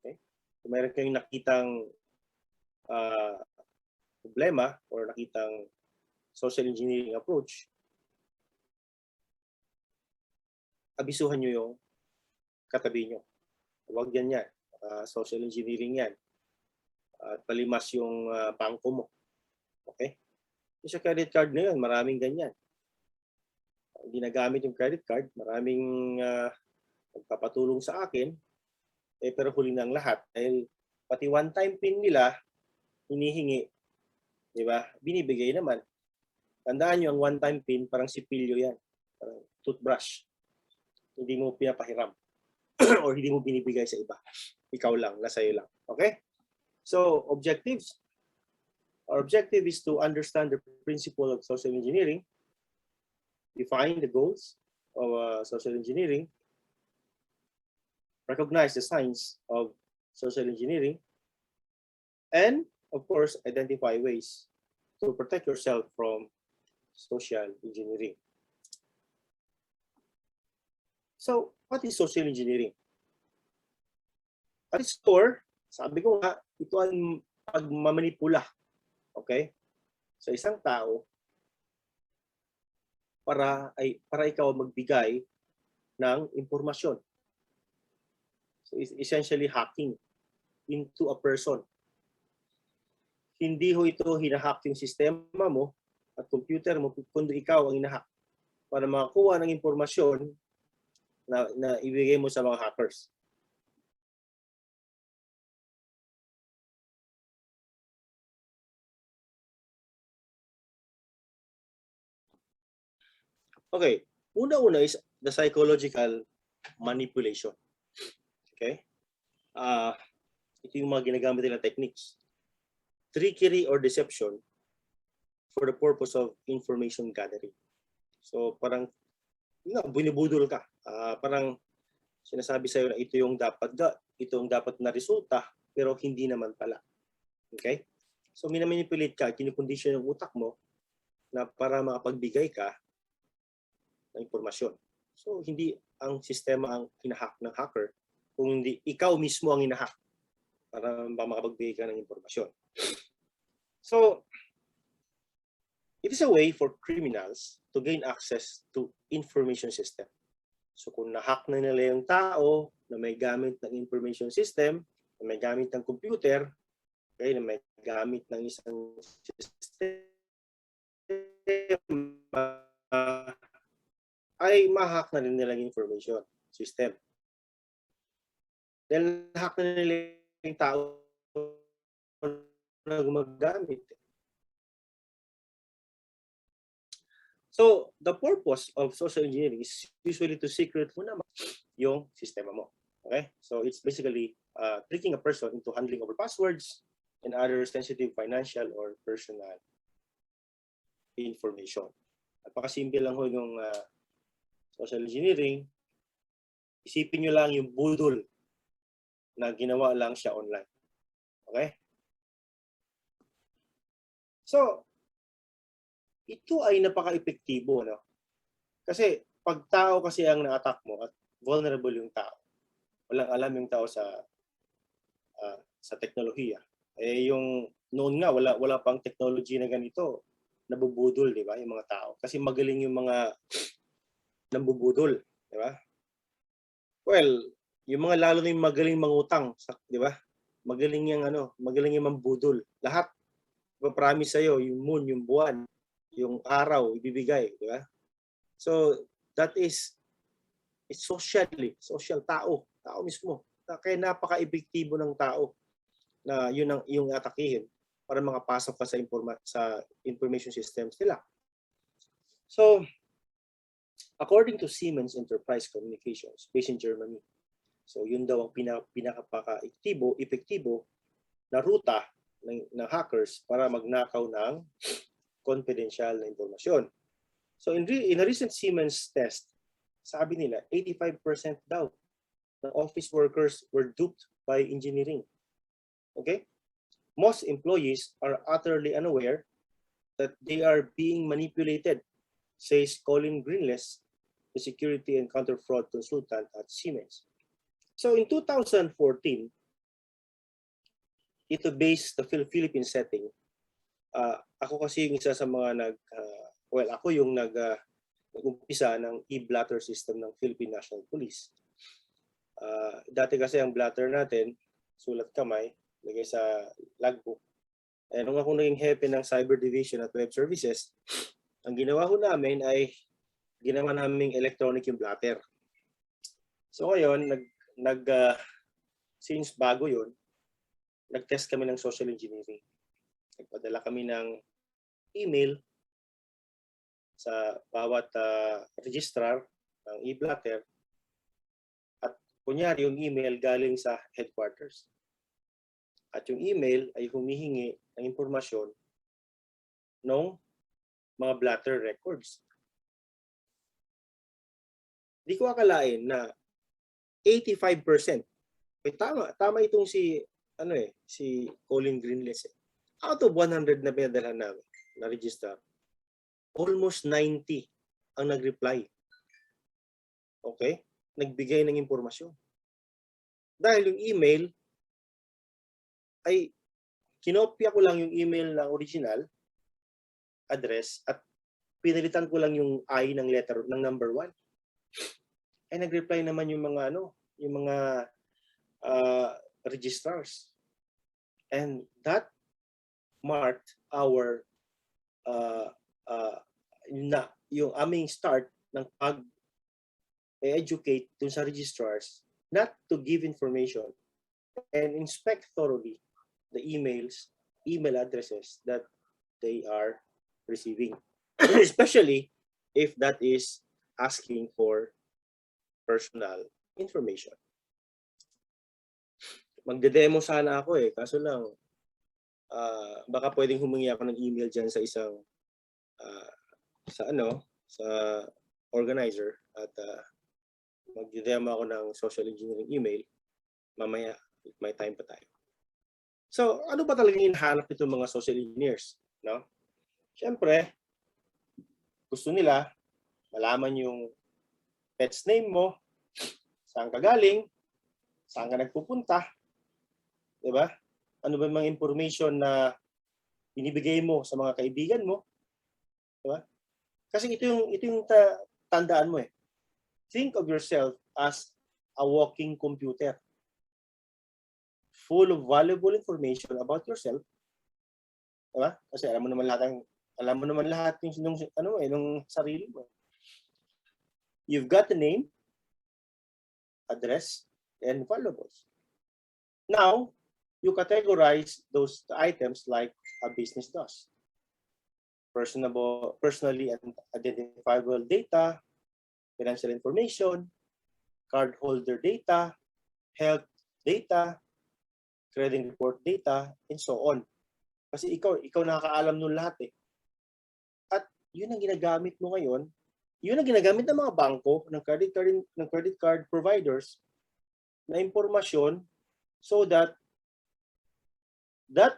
Okay? Kung meron kayong nakitang problema or nakitang social engineering approach, abisuhan nyo yung katabi nyo. Huwag yan. Social engineering yan. Palimas yung bangko mo. Okay? Sa credit card na yun, maraming ganyan. Ginagamit yung credit card, maraming nagpapatulong sa akin, pero huli ng lahat. Dahil pati one-time PIN nila, hinihingi. Di ba? Binibigay naman. Tandaan nyo, ang one-time PIN, parang sipilyo yan. Parang toothbrush. Hindi mo pinapahiram. Or hindi mo binibigay sa iba. Ikaw lang, nasa'yo lang. Okay? So, objectives. Our objective is to understand the principle of social engineering, define the goals of social engineering, recognize the signs of social engineering, and, of course, identify ways to protect yourself from social engineering. So, what is social engineering? At its core, sabi ko nga, ito ang pagmamanipula, okay, sa isang tao para ikaw magbigay ng impormasyon. So, it's essentially hacking into a person. Hindi ho ito hinahack yung sistema mo at computer mo, kundi ikaw ang hinahack para makakuha ng impormasyon na ibigay mo sa mga hackers. Okay, una-una is the psychological manipulation. Okay? Ito yung mga ginagamit nilang techniques. Trickery or deception for the purpose of information gathering. So parang binibudol ka. Parang sinasabi sa'yo na ito yung dapat na resulta, pero hindi naman pala. Okay? So minamanipulate ka, kinukondisyon yung utak mo na para makapagbigay ka ng impormasyon. So hindi ang sistema ang hinahack ng hacker, kung hindi ikaw mismo ang hinahack para makapagbigay ka ng impormasyon. So it is a way for criminals to gain access to information system. So kung na-hack na nila yung tao na may gamit ng information system, na may gamit ng computer, okay, na may gamit ng isang system, ay ma-hack na rin nila yung information system. Dahil na-hack na nila yung tao na gumagamit. So, the purpose of social engineering is usually to secret mo naman yung sistema mo. Okay? So, it's basically tricking a person into handling over passwords and other sensitive financial or personal information. Napakasimple lang ho yung social engineering. Isipin nyo lang yung budol na ginawa lang siya online. Okay? So, ito ay napaka-epektibo, no? Kasi pag tao kasi ang na-attack mo at vulnerable yung tao, walang alam yung tao sa teknolohiya. Eh yung noon nga wala pang technology na ganito, nabubudol, di ba, yung mga tao. Kasi magaling yung mga nabubudol, di ba? Well, yung mga lalo na yung magaling mangutang, di ba? Magaling yung mambudol. Lahat ipapromise sa'yo, yung moon, yung buwan, yung araw ibibigay, di ba? So that is social tao mismo. Kaya napaka-epektibo ng tao na yun ang yung atakihin para makapasok ka sa information systems nila. So according to Siemens Enterprise Communications based in Germany, so yun daw ang epektibo na ruta ng hackers para magnakaw ng confidential na informasyon. So in a recent Siemens test, sabi nila 85% daw ng office workers were duped by engineering. Okay? Most employees are utterly unaware that they are being manipulated, says Colin Greenless, the security and counter-fraud consultant at Siemens. So in 2014, ito based the Philippine setting. Ako kasi yung isa sa mga ako yung nag-umpisa ng e-blatter system ng Philippine National Police. Dati kasi ang blatter natin, sulat kamay, lagay sa logbook. Nung ako naging hepe ng Cyber Division at Web Services, ang ginawa ko namin ay ginawa naming electronic yung blatter. So ngayon, since bago yun, nag-test kami ng social engineering. Nagpadala kami ng email sa bawat registrar ng e-blatter at kunyari yung email galing sa headquarters. At yung email ay humihingi ng impormasyon ng mga blatter records. Di ko akalain na 85%. Tama itong si Colin Greenless. Out of 100 na pinadala namin na register, almost 90 ang nag-reply. Okay? Nagbigay ng impormasyon. Dahil yung email ay kinopya ko lang yung email na original address at pinalitan ko lang yung I ng letter ng number 1. Ay nag-reply naman yung mga registrars. And that marked our yung aming start ng pag-educate dun sa registrars not to give information and inspect thoroughly the email addresses that they are receiving. Especially if that is asking for personal information. Magde-demo sana ako kaso lang baka pwedeng humingi ako ng email dyan sa isang sa organizer at magde-demo ako ng social engineering email mamaya, may time pa tayo. So, ano ba talagang hinahanap itong mga social engineers, no? Siyempre, gusto nila malaman yung pet's name mo, saan ka galing, saan ka nagpupunta, di ba? Ano ba mga information na binibigay mo sa mga kaibigan mo, di ba? Kasi ito yung tandaan mo Think of yourself as a walking computer, full of valuable information about yourself, di ba? Kasi alam mo naman lahat ng sarili mo. You've got the name, address, and valuables. Now, you categorize those items like a business does. Personally identifiable data, financial information, cardholder data, health data, credit report data, and so on. Kasi ikaw nakakaalam nun lahat At yun ang ginagamit mo ngayon. Yun ang ginagamit ng mga bangko, ng credit card providers na impormasyon so that that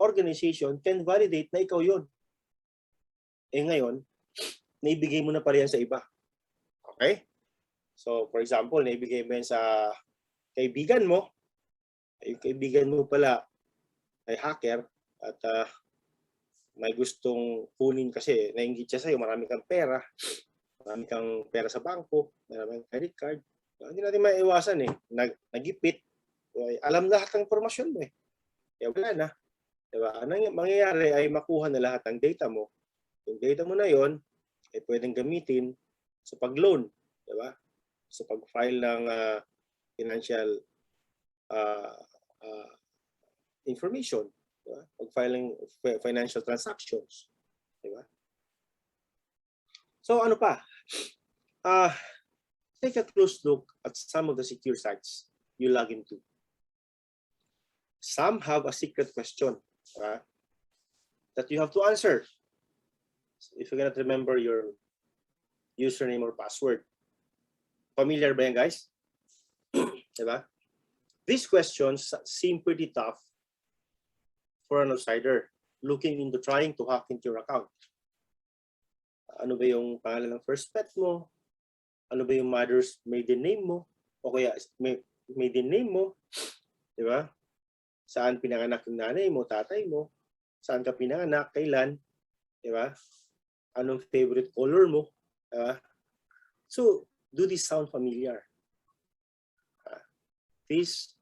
organization can validate na ikaw yun. Ngayon, naibigay mo na pala yan sa iba. Okay? So, for example, naibigay mo yan sa kaibigan mo. Yung kaibigan mo pala ay hacker at may gustong kunin kasi nainggit siya sa'yo, marami kang pera sa bangko, marami kang credit card. Hindi natin maiwasan nagipit. Alam lahat ng impormasyon mo Kaya wala na. Diba? Anong mangyayari ay makuha na lahat ng data mo. Yung data mo na yon ay pwedeng gamitin sa pag-loan. Diba? Sa pag-file ng financial information. Diba? Pag-filing financial transactions. Diba? So ano pa? Take a close look at some of the secure sites you log into. Some have a secret question that you have to answer. If you cannot remember your username or password. Familiar ba yan, guys? Diba? These questions seem pretty tough for an outsider looking into trying to hack into your account. Ano ba yung pangalan ng first pet mo? Ano ba yung mother's maiden name mo? O kaya maiden name mo? Diba? Saan pinanganak yung nanay mo, tatay mo? Saan ka pinanganak, kailan? Diba? Anong favorite color mo? Diba? So, do these sound familiar? These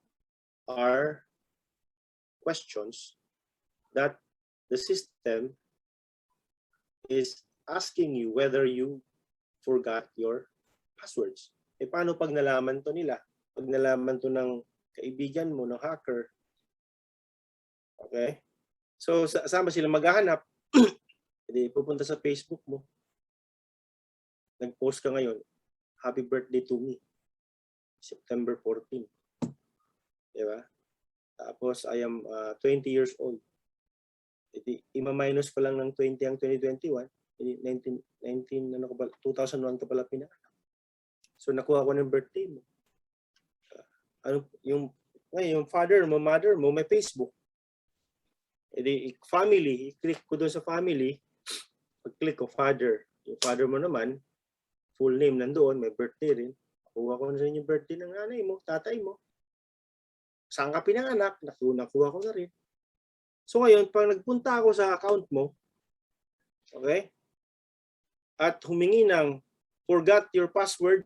are questions that the system is asking you whether you forgot your passwords. Paano pag nalaman to nila? Pag nalaman to ng kaibigan mo, ng hacker. Okay? So, saan ba sila maghahanap? Hindi, pupunta sa Facebook mo. Nag-post ka ngayon, happy birthday to me. September 14. Diba? Tapos, I am 20 years old. Ima-minus pa lang ng 20 ang 2021. 2001 ka pala pinanganak. So, nakuha ko ng birthday mo. Yung father mo, mother mo, may Facebook. Family, i-click ko doon sa family. Pag-click ko father. Yung father mo naman, full name nandoon, may birthday rin. Nakuha ko na rin yung birthday ng nanay mo, tatay mo. Saan ka pinanganak, nakuha ko na rin. So ngayon, pag nagpunta ako sa account mo, okay, at humingi ng forgot your password,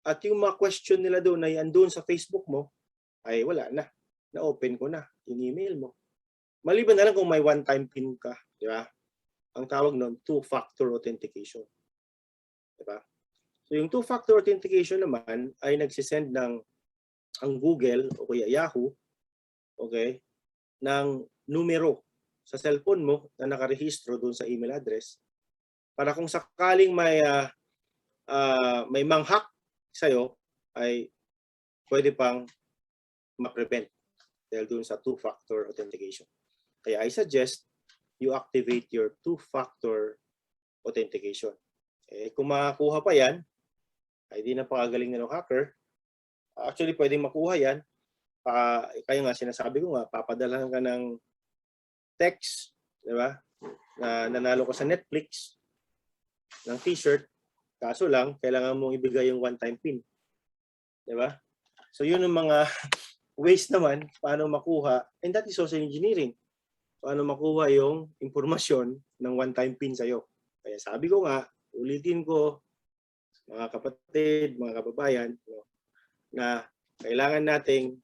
at yung mga question nila doon ay andun sa Facebook mo, ay wala na. Na-open ko na yung email mo. Maliban na lang kung may one-time PIN ka, di ba? Ang tawag nun, two-factor authentication. Di ba? So yung two-factor authentication naman ay nagsisend ng ang Google o kaya Yahoo, okay, ng numero sa cellphone mo na nakarehistro doon sa email address para kung sakaling may manghack sa'yo, ay pwede pang ma-prevent dahil dun sa two-factor authentication. Kaya I suggest you activate your two-factor authentication. Kung makakuha pa yan, ay di na pakagaling na ng hacker. Actually, pwedeng makuha yan. Kaya nga, sinasabi ko nga, papadalahan ka ng text, di ba? Na nanalo ka sa Netflix ng t-shirt. Kaso lang, kailangan mong ibigay yung one-time PIN. Di ba? So, yun yung mga ways naman paano makuha. And that is social engineering. Paano makuha yung impormasyon ng one-time PIN sa'yo. Kaya sabi ko nga, ulitin ko, mga kapatid, mga kababayan, na kailangan nating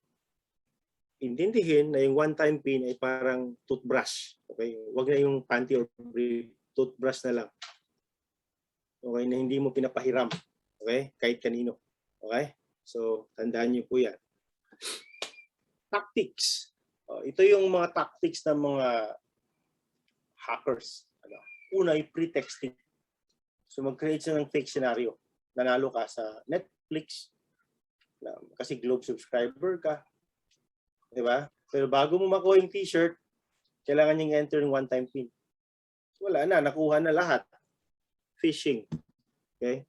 intindihin na yung one-time PIN ay parang toothbrush. Okay? Huwag na yung panty or brief, toothbrush na lang. Okay? Na hindi mo pinapahiram. Okay? Kahit kanino. Okay? So, tandaan niyo po yan. Tactics. Ito yung mga tactics ng mga hackers. Una ay pretexting. So, mag-create sila ng fake scenario. Nanalo ka sa Netflix, kasi Globe subscriber ka. Diba? Pero bago mo makuha yung t-shirt, kailangan niyang enter yung one-time PIN. Wala na, nakuha na lahat. Phishing. Okay?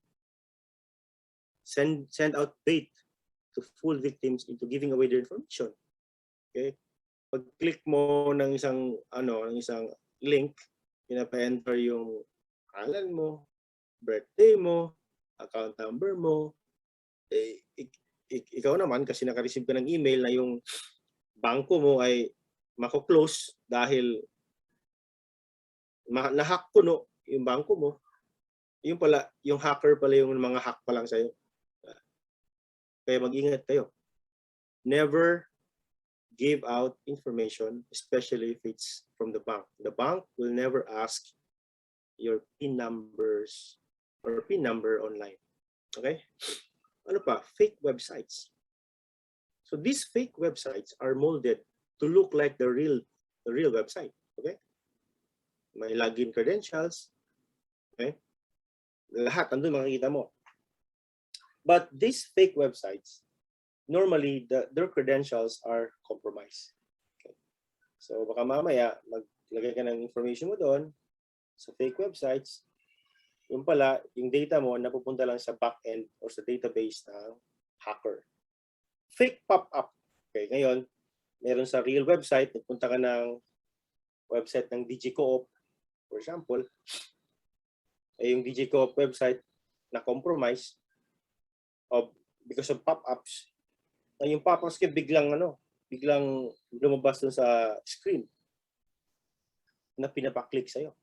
Send out bait to fool victims into giving away their information. Okay? Pag-click mo ng isang link, pinapa-enter yung pangalan mo, birthday mo, account number mo. Ikaw naman, kasi naka-receive ka ng email na yung bangko mo ay mako-close dahil na-hack puno yung bangko mo. Yung pala, yung hacker pala yung mga hack pa lang sa'yo. Kaya mag-ingat kayo. Never give out information, especially if it's from the bank. The bank will never ask your PIN numbers or PIN number online. Okay? Ano pa? Fake websites. So these fake websites are molded to look like the real website. Okay? May login credentials. Okay? Lahat andun makikita mo. But these fake websites, normally their credentials are compromised. Okay? So baka mamaya maglagay ka ng information mo doon sa fake websites. Yung pala, yung data mo napupunta lang sa back-end or sa database ng hacker. Fake pop-up. Okay, ngayon, meron sa real website, nagpunta ka ng website ng digiCOOP, for example, yung digiCOOP website na compromise because of pop-ups. Yung pop-ups kaya biglang lumabas dun sa screen na pinapaklik sa'yo.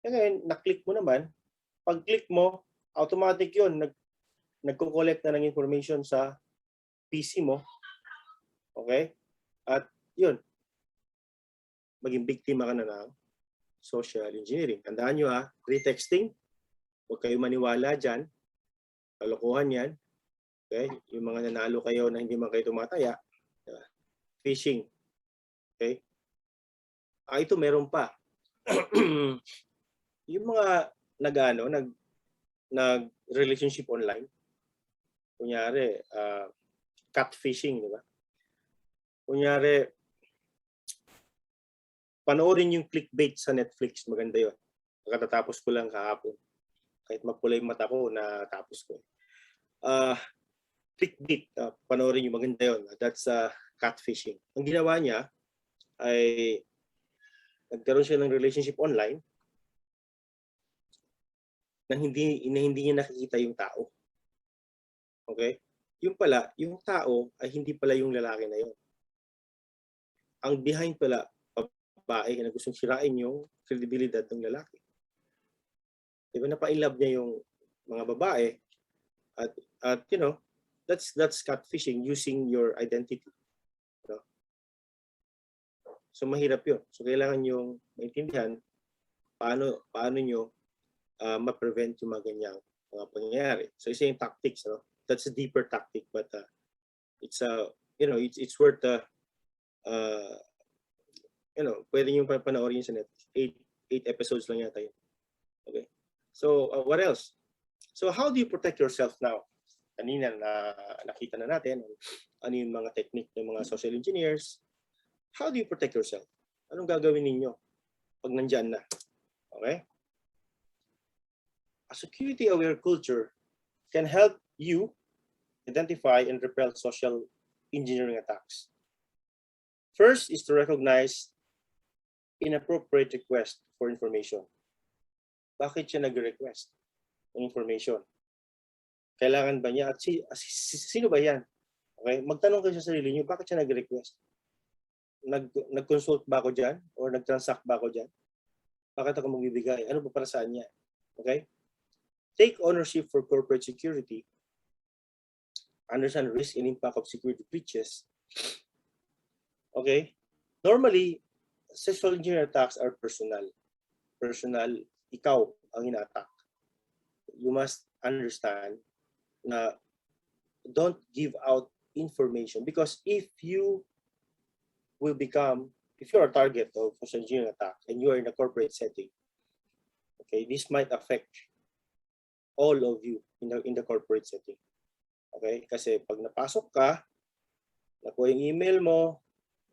Ngayon, na-click mo naman, pag-click mo, automatic yun, nagko-collect na ng information sa PC mo. Okay? At yun, maging biktima ka na ng social engineering. Tandaan nyo pretexting, huwag kayo maniwala dyan. Kalokohan yan. Okay? Yung mga nanalo kayo na hindi man kayo tumataya. Phishing. Okay? Ito meron pa. Yung mga nag-relationship online, kunyari, catfishing, di ba? Kunyari, panoorin yung clickbait sa Netflix, maganda yun. Katatapos ko lang kahapon. Kahit mapula yung mata ko, natapos ko. Clickbait, panoorin yung maganda yun. That's catfishing. Ang ginawa niya ay nagkaroon siya ng relationship online na hindi niya nakikita yung tao. Okay? Yung pala, yung tao ay hindi pala yung lalaki na yun. Ang behind pala, babae na gustong sirain yung credibility ng lalaki. Diba napa-inlove niya yung mga babae at you know, that's catfishing using your identity. You know? So mahirap yun. So kailangan yung maintindihan paano nyo ma-prevent yung mga ganyang mga pangyayari. So isa yung tactics, no? That's a deeper tactic, but it's it's worth pwede yung panoorin sa Netflix. 8 episodes lang yata yun. Okay. So what else? So how do you protect yourself now? Kanina nakita na natin ano yung mga technique ng mga social engineers. How do you protect yourself? Anong gagawin ninyo pag nandyan na? Okay? A security-aware culture can help you identify and repel social engineering attacks. First is to recognize inappropriate request for information. Bakit siya nag-request ng information? Kailangan ba niya? At sino ba yan? Okay? Magtanong kayo sa sarili niyo, bakit siya nag-request? Nag-consult ba ako dyan? Or nag-transact ba ako dyan? Bakit ako magbibigay? Ano ba para saan niya? Okay? Take ownership for corporate security. Understand risk and impact of security breaches. Okay? Normally, social engineering attacks are personal. Personal, ikaw ang ina-attack. You must understand na don't give out information because if you are a target of social engineering attack and you are in a corporate setting, okay, this might affect all of you in the corporate setting. Okay? Kasi pag napasok ka, nakuha yung email mo,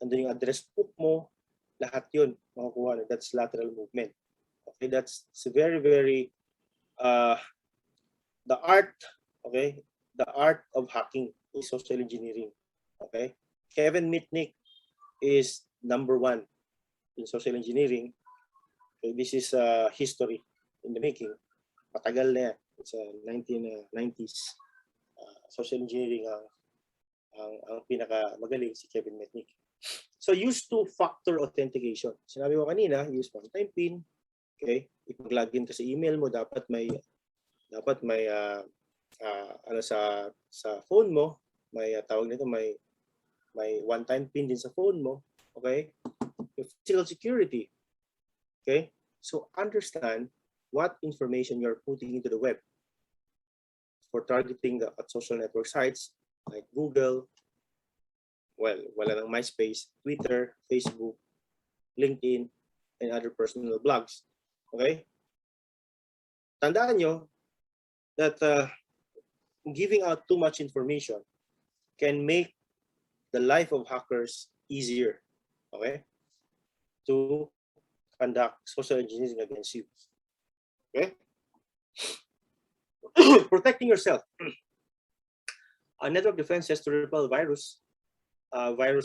andun yung address book mo, lahat yun makukuha na. That's lateral movement. Okay? That's very, very the art, okay? The art of hacking is social engineering. Okay? Kevin Mitnick is #1 in social engineering. Okay? This is history in the making. Matagal na yan. It's 1990s. Social engineering ang pinakamagaling si Kevin Mitnick. So use two-factor authentication. Sinabi ko kanina, use one-time PIN. Okay? Ipag-login ka sa email mo, dapat may ano sa phone mo, may tawag nito, may one-time PIN din sa phone mo. Okay? Yung physical security. Okay? So understand what information you're putting into the web for targeting at social network sites like Google, wala ng MySpace, Twitter, Facebook, LinkedIn, and other personal blogs. Okay? Tandaan nyo that giving out too much information can make the life of hackers easier, okay, to conduct social engineering against you. Okay? Protecting yourself. Network defenses to repel virus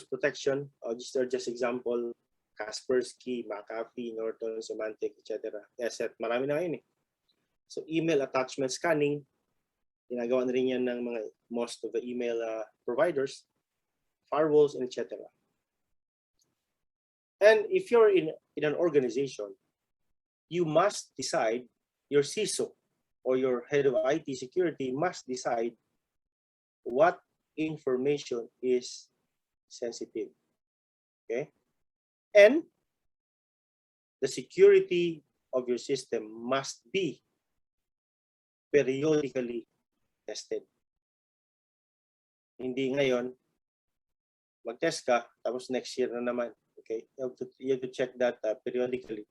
protection. These are just example. Kaspersky, McAfee, Norton, Symantec, etc. Sept, marami na ngayon eh. So email attachment scanning, ginagawa na rin yan ng most of the email providers, firewalls, and etc. And if you're in an organization, you must decide, your CISO or your head of IT security must decide what information is sensitive. Okay? And the security of your system must be periodically tested. Hindi ngayon, mag-test ka, tapos next year na naman. Okay? You have to check that periodically.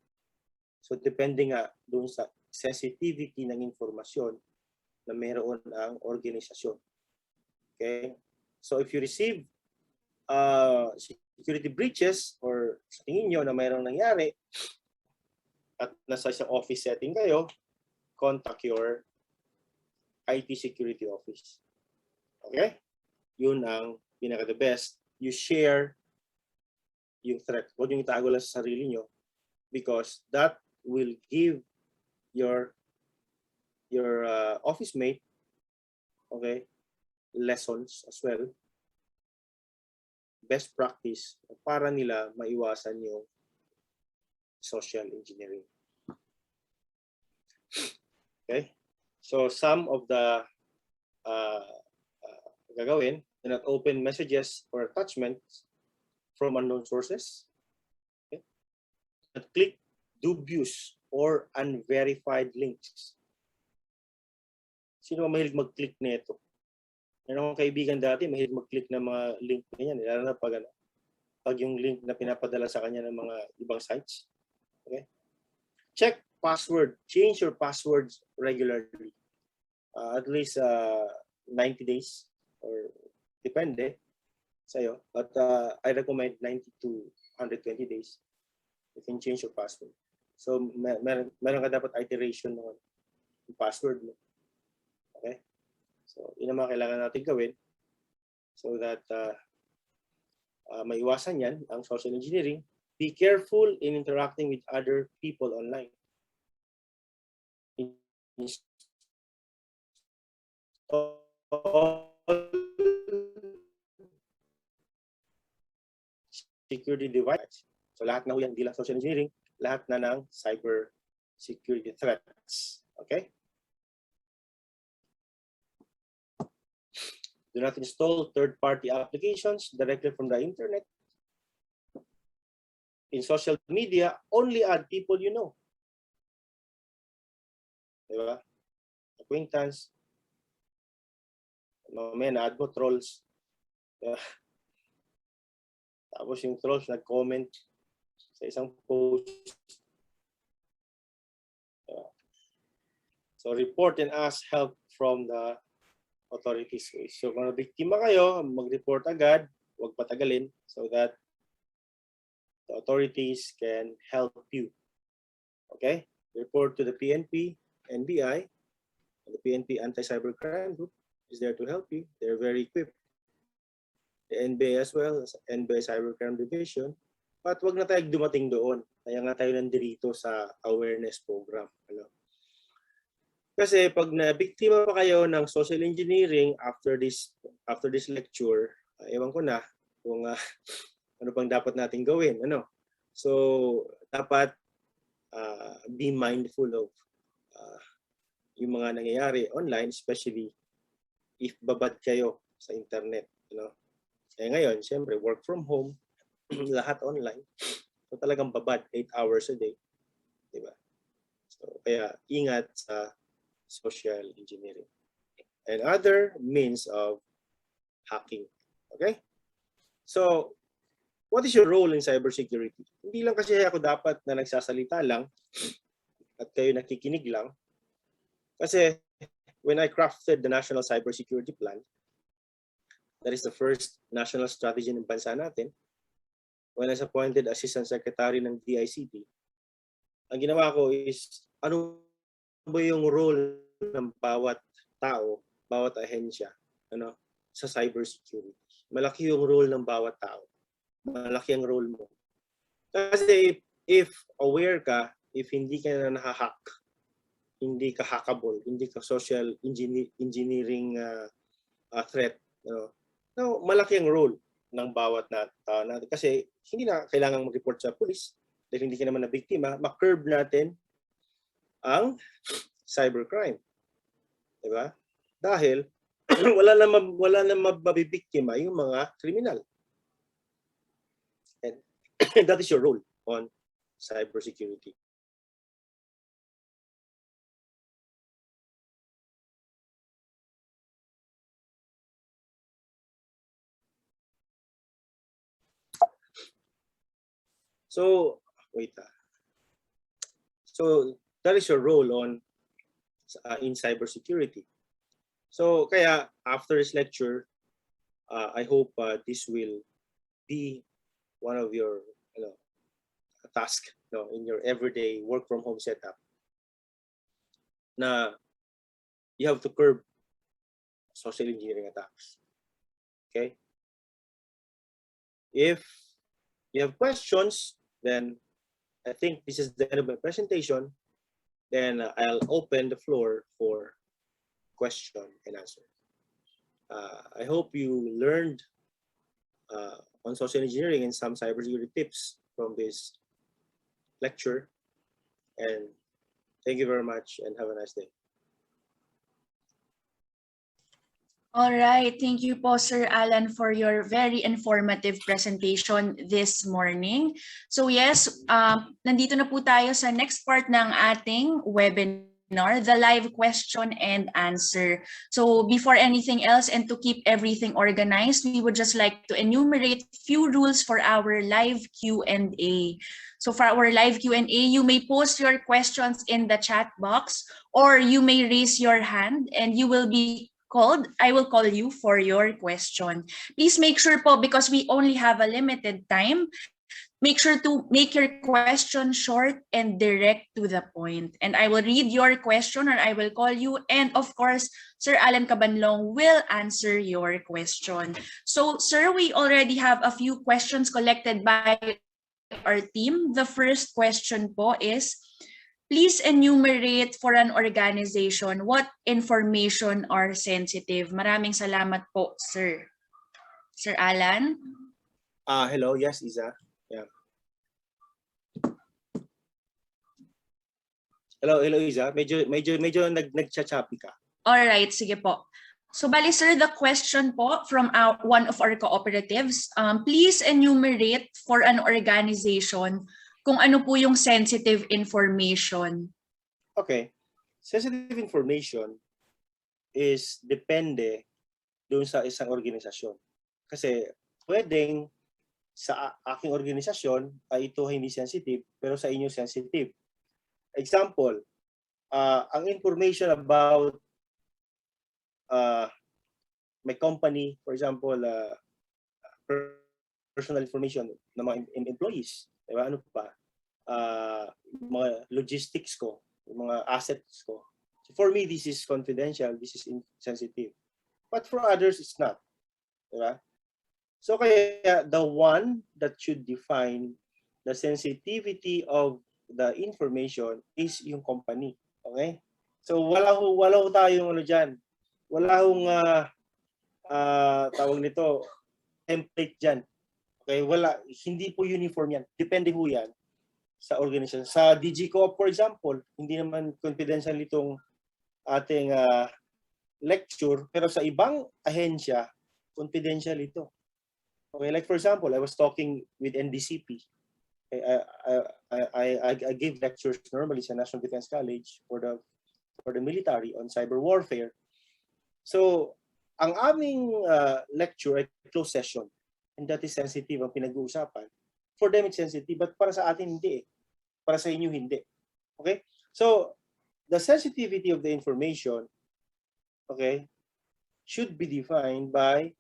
So depende nga doon sa sensitivity ng informasyon na meron ang organisasyon. Okay? So if you receive security breaches or sa tingin nyo na mayroong nangyari at nasa isang office setting kayo, contact your IT security office. Okay? Yun ang pinaka-the best. You share yung threat. Huwag yung itago lang sa sarili nyo because that will give your office mate, okay, lessons as well, best practice para nila maiwasan yung social engineering. Okay? So some of the gagawin, do not open messages or attachments from unknown sources. Okay? Not click dubious or unverified links. Sino mahilig mag-click nito? Meron akong kaibigan dati, mahilig mag-click ng mga link na yan. Lalo na pag yung link na pinapadala sa kanya ng mga ibang sites. Okay? Check password. Change your passwords regularly. At least 90 days or depende sa'yo. But I recommend 90 to 120 days. You can change your password. So meron ka dapat iteration ng password mo. Okay? So yun ang mga kailangan natin gawin so that maiwasan yan ang social engineering. Be careful in interacting with other people online. Security device. So lahat na yan, hindi lang social engineering, lahat na ng cyber security threats. Okay? Do not install third-party applications directly from the internet. In social media, only add people you know. Diba? Acquaintance. Mamaya na-add mo trolls. Diba? Tapos yung trolls nag-comment sa isang post. Diba? So report and ask help from the authorities. So kung biktima kayo, mag-report agad, huwag patagalin so that the authorities can help you. Okay? Report to the PNP, NBI, and the PNP Anti-Cybercrime Group is there to help you. They're very equipped. The NBI as well, NBI Cybercrime Division. But wag na tayo dumating doon. Kaya nga tayo nandito sa awareness program. Ano? Kasi pag na-biktima pa kayo ng social engineering after this lecture, ewan ko na kung ano pang dapat natin gawin, ano? So, dapat be mindful of yung mga nangyayari online, especially if babad kayo sa internet, ano? Eh ngayon, siyempre, work from home, lahat online. So, talagang babad 8 hours a day, di ba? So, kaya ingat sa social engineering and other means of hacking. Okay? So, what is your role in cybersecurity? Hindi lang kasi ako dapat na nagsasalita lang at kayo nakikinig lang. Kasi when I crafted the National Cybersecurity Plan, that is the first national strategy ng bansa natin, when I was appointed Assistant Secretary ng DICT, ang ginawa ko is, ano ba yung role ng bawat tao, bawat ahensya, ano, sa cybersecurity? Malaki yung role ng bawat tao. Malaki ang role mo. Kasi if aware ka, if hindi ka na nahahack, hindi ka hackable, hindi ka social engineering threat, no, malaki ang role ng bawat tao natin. Kasi hindi na kailangan mag-report sa police dahil hindi ka naman na biktima, ma-curb natin ang cybercrime. Diba? Dahil wala na mabibiktima yung mga kriminal. And that is your role on cybersecurity. So, wait. So, that is your role on in cybersecurity. So, kaya after this lecture, I hope this will be one of your task in your everyday work from home setup. Na you have to curb social engineering attacks. Okay? If you have questions, then I think this is the end of my presentation. Then I'll open the floor for question and answer. I hope you learned on social engineering and some cybersecurity tips from this lecture. And thank you very much and have a nice day. All right. Thank you po, Sir Alan, for your very informative presentation this morning. So yes, nandito na po tayo sa next part ng ating webinar. webinar, the live question and answer. So before anything else and to keep everything organized, we would just like to enumerate few rules for our live Q&A. So for our live Q&A, you may post your questions in the chat box or you may raise your hand and you will be called. I will call you for your question. Please make sure po, because we only have a limited time, make sure to make your question short and direct to the point. And I will read your question or I will call you. And of course, Sir Alan Cabanlong will answer your question. So, sir, we already have a few questions collected by our team. The first question po is, please enumerate for an organization what information are sensitive. Maraming salamat po, sir. Sir Alan? Hello, yes, Isa. Yeah. Hello, Isa. Medyo nagchachapi ka. All right, sige po. So bali sir, the question po from one of our cooperatives, please enumerate for an organization kung ano po yung sensitive information. Okay. Sensitive information is depende doon sa isang organisasyon. Kasi pwedeng sa aking organisasyon ay ito hindi sensitive, pero sa inyo sensitive. Example, ang information about my company, for example, personal information ng mga employees, diba? Ano pa? Mga logistics ko, mga assets ko. So for me, this is confidential, this is insensitive. But for others, it's not. Diba? So kaya the one that should define the sensitivity of the information is yung company. Okay? So wala ho tayong ano diyan. Wala hong tawag nito template diyan. Okay? Wala, hindi po uniform yan. Depende ho yan sa organization. Sa digiCOOP, for example, hindi naman confidential itong ating lecture, pero sa ibang ahensya, confidential ito. Okay, like for example, I was talking with NDCP. I give lectures normally sa National Defense College for the military on cyber warfare. So, ang aming lecture ay closed session, and that is sensitive ang pinag-uusapan. For them it's sensitive, but para sa atin hindi eh. Para sa inyo hindi. Okay? So, the sensitivity of the information, okay, should be defined by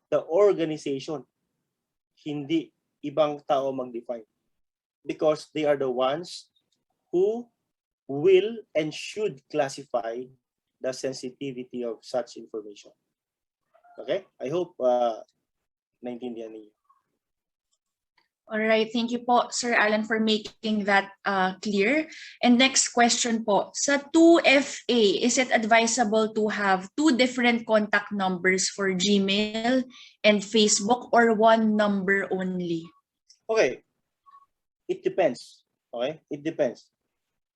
the organization. Hindi ibang tao mag-define. Because they are the ones who will and should classify the sensitivity of such information. Okay? I hope naintindihan niyo. All right, thank you po, Sir Alan, for making that clear. And next question po, sa 2FA, is it advisable to have 2 different contact numbers for Gmail and Facebook or 1 number only? Okay, it depends. Okay, it depends.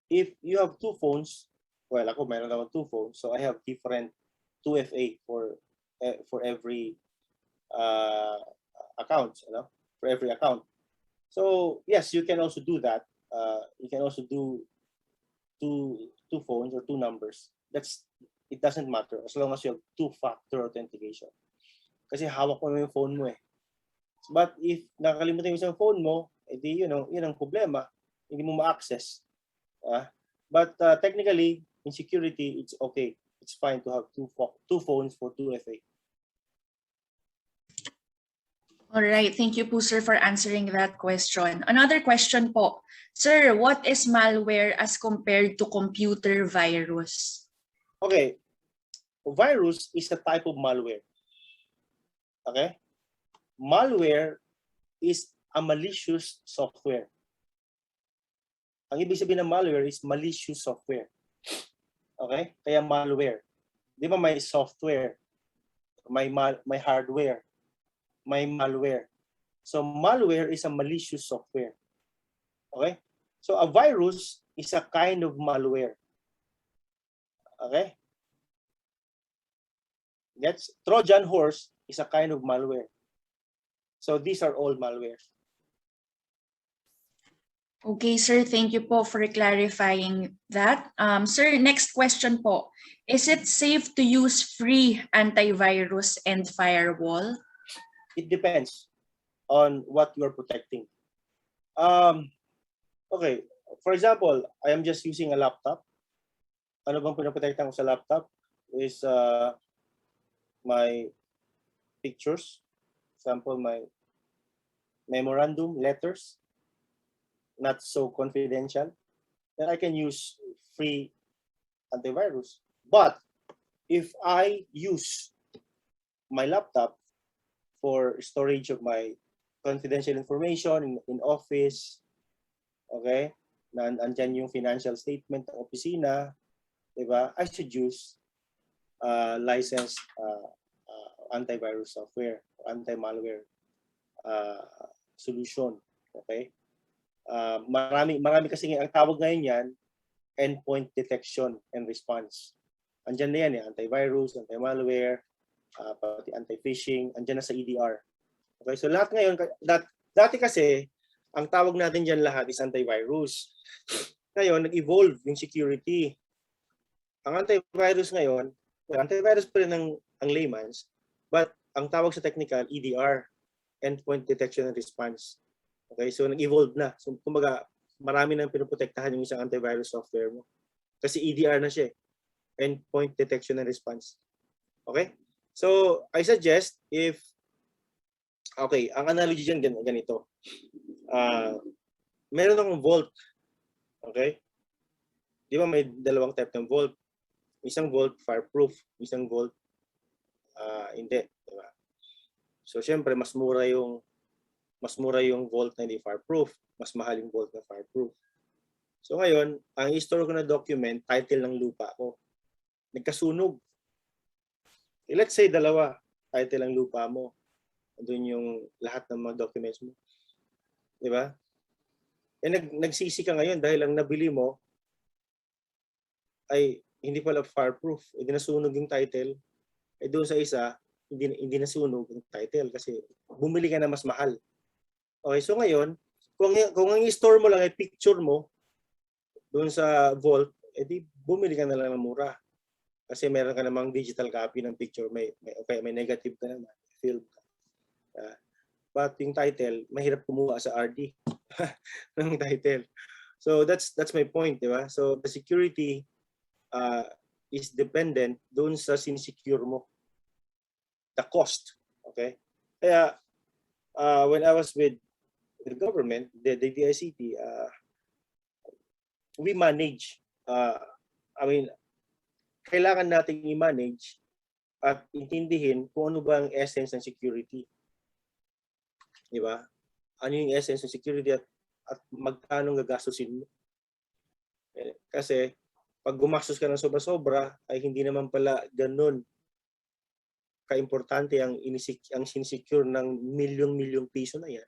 If you have 2 phones, well, ako mayroon naman 2 phones, so I have different 2FA for every account, you know, for every account. So yes, you can also do that. You can also do two phones or 2 numbers. It doesn't matter as long as you have 2-factor authentication. Kasi hawak mo yung phone mo eh. But if nakakalimutan mo yung phone mo, edi yun ang problema. Hindi mo ma-access. But technically, in security, it's okay. It's fine to have 2 phones for 2FA. All right, thank you po, sir, for answering that question. Another question po. Sir, what is malware as compared to computer virus? Okay. Virus is a type of malware. Okay? Malware is a malicious software. Ang ibig sabihin ng malware is malicious software. Okay? Kaya malware. Di ba may software, may hardware, may malware. So malware is a malicious software. Okay? So a virus is a kind of malware. Okay? That's Trojan horse is a kind of malware. So these are all malware. Okay, sir. Thank you po for clarifying that. Sir, next question po. Is it safe to use free antivirus and firewall? It depends on what you're protecting. Okay, for example, I am just using a laptop. Ano bang pinaprotektahan ko sa laptop is my pictures, example, my memorandum, letters, not so confidential, then I can use free antivirus. But if I use my laptop for storage of my confidential information in office, okay, andyan yung financial statement ng opisina, diba? I should use licensed antivirus software, anti-malware solution, okay? Marami kasi ang tawag ngayon yan, endpoint detection and response. Andyan na yan, antivirus, anti-malware, pati anti-phishing, andyan na sa EDR. Okay, so lahat ngayon, dati kasi, ang tawag natin dyan lahat is antivirus. Ngayon, nag-evolve yung security. Ang antivirus ngayon, antivirus pa rin ang layman's, but ang tawag sa technical, EDR, endpoint detection and response. Okay, so nag-evolve na. So, kumbaga, marami nang pinoprotektahan yung isang antivirus software mo. Kasi EDR na siya, endpoint detection and response. Okay? So, I suggest if, okay, ang analogy dyan ganito. Meron akong vault. Okay? Di ba may dalawang type ng vault? Isang vault, fireproof. Isang vault, hindi. Diba? So, syempre, mas mura yung vault na hindi fireproof. Mas mahal yung vault na fireproof. So, ngayon, ang i-store ko na document, title ng lupa ko. Nagkasunog. Let's say, dalawa. Title ng lupa mo. Doon yung lahat ng mga documents mo. Diba? Eh, nagsisi ka ngayon dahil ang nabili mo ay hindi pala fireproof. Hindi nasunog yung title. Eh, doon sa isa, hindi nasunog yung title kasi bumili ka na mas mahal. Okay, so ngayon, kung ang i-store mo lang ay picture mo doon sa vault, edi bumili ka na lang ng mura. Kasi meron ka namang digital copy ng picture, may negative ka naman, film ka. But yung title, mahirap kumuha sa RD ng title. So that's my point, di ba? So the security is dependent doon sa sinsecure mo. The cost, okay? Kaya when I was with the government, the DICT, we manage. Kailangan nating i-manage at intindihin kung ano ba ang essence ng security. Di ba? Ano yung essence ng security at magkano gagastusin mo? Kasi pag gumastos ka ng sobra-sobra, ay hindi naman pala ganun ka-importante ang sinsecure ng milyong-milyong piso na yan.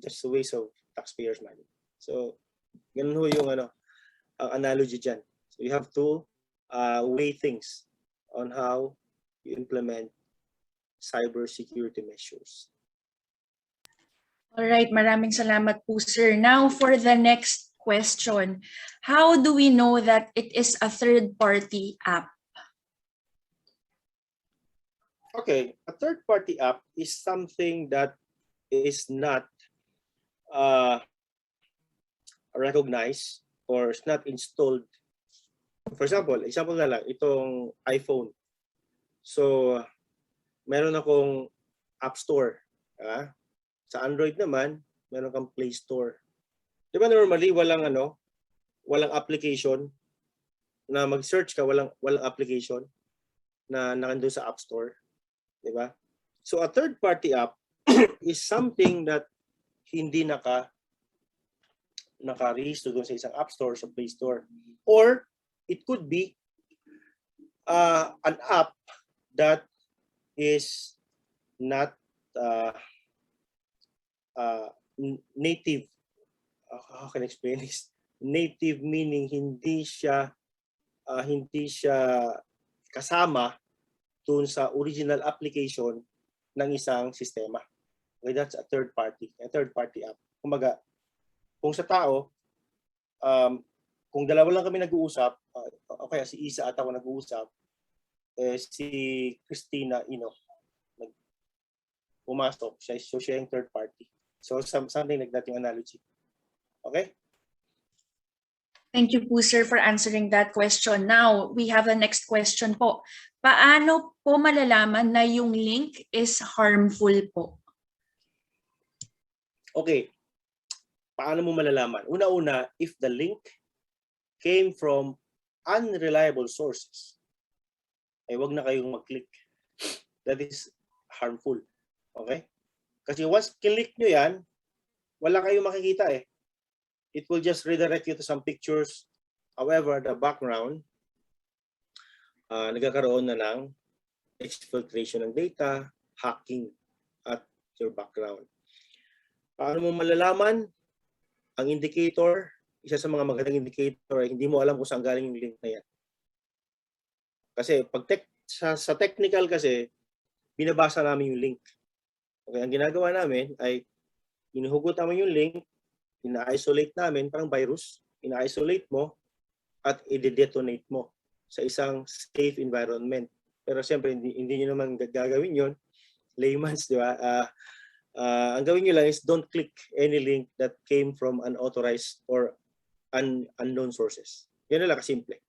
Just a waste of taxpayers' money. So, ganun ho yung ang analogy dyan. So, you have to weigh things on how you implement cyber security measures. All right, maraming salamat po, sir. Now for the next question. How do we know that it is a third-party app? Okay, a third-party app is something that is not recognized or is not installed. For example na lang, itong iPhone. So, meron akong App Store. Sa Android naman, meron kang Play Store. Di ba normally, walang application na mag-search ka, walang application na nandoon sa App Store. Di ba? So, a third-party app is something that hindi naka-register doon sa isang App Store, sa Play Store. Or, it could be an app that is not native. How can I explain this? Native meaning hindi siya kasama dun sa original application ng isang sistema. Okay, that's a third party app. Kumbaga, kung sa tao, kung dalawa lang kami nag-uusap, okay, si Isa at ako nag-uusap, si Christina, pumasok, so siya yung third party. So something like that yung analogy. Okay? Thank you po, sir, for answering that question. Now, we have the next question po. Paano po malalaman na yung link is harmful po? Okay. Paano mo malalaman? Una-una, if the link came from unreliable sources, ay wag na kayong mag-click. That is harmful. Okay? Kasi once click nyo yan, wala kayong makikita eh. It will just redirect you to some pictures. However, the background, nagkakaroon na ng exfiltration ng data, hacking at your background. Paano mo malalaman? Ang indicator, isa sa mga magandang indicator ay hindi mo alam kung saan galing yung link na yan. Kasi pag sa technical kasi, binabasa namin yung link. Okay, ang ginagawa namin ay inuhugot namin yung link, ina-isolate namin, parang virus, ina-isolate mo at i-detonate mo sa isang safe environment. Pero siyempre, hindi nyo naman gagawin yon, layman's, di ba? Ang gawin nyo lang is don't click any link that came from unauthorized or unknown sources. Yan na lang kasimple.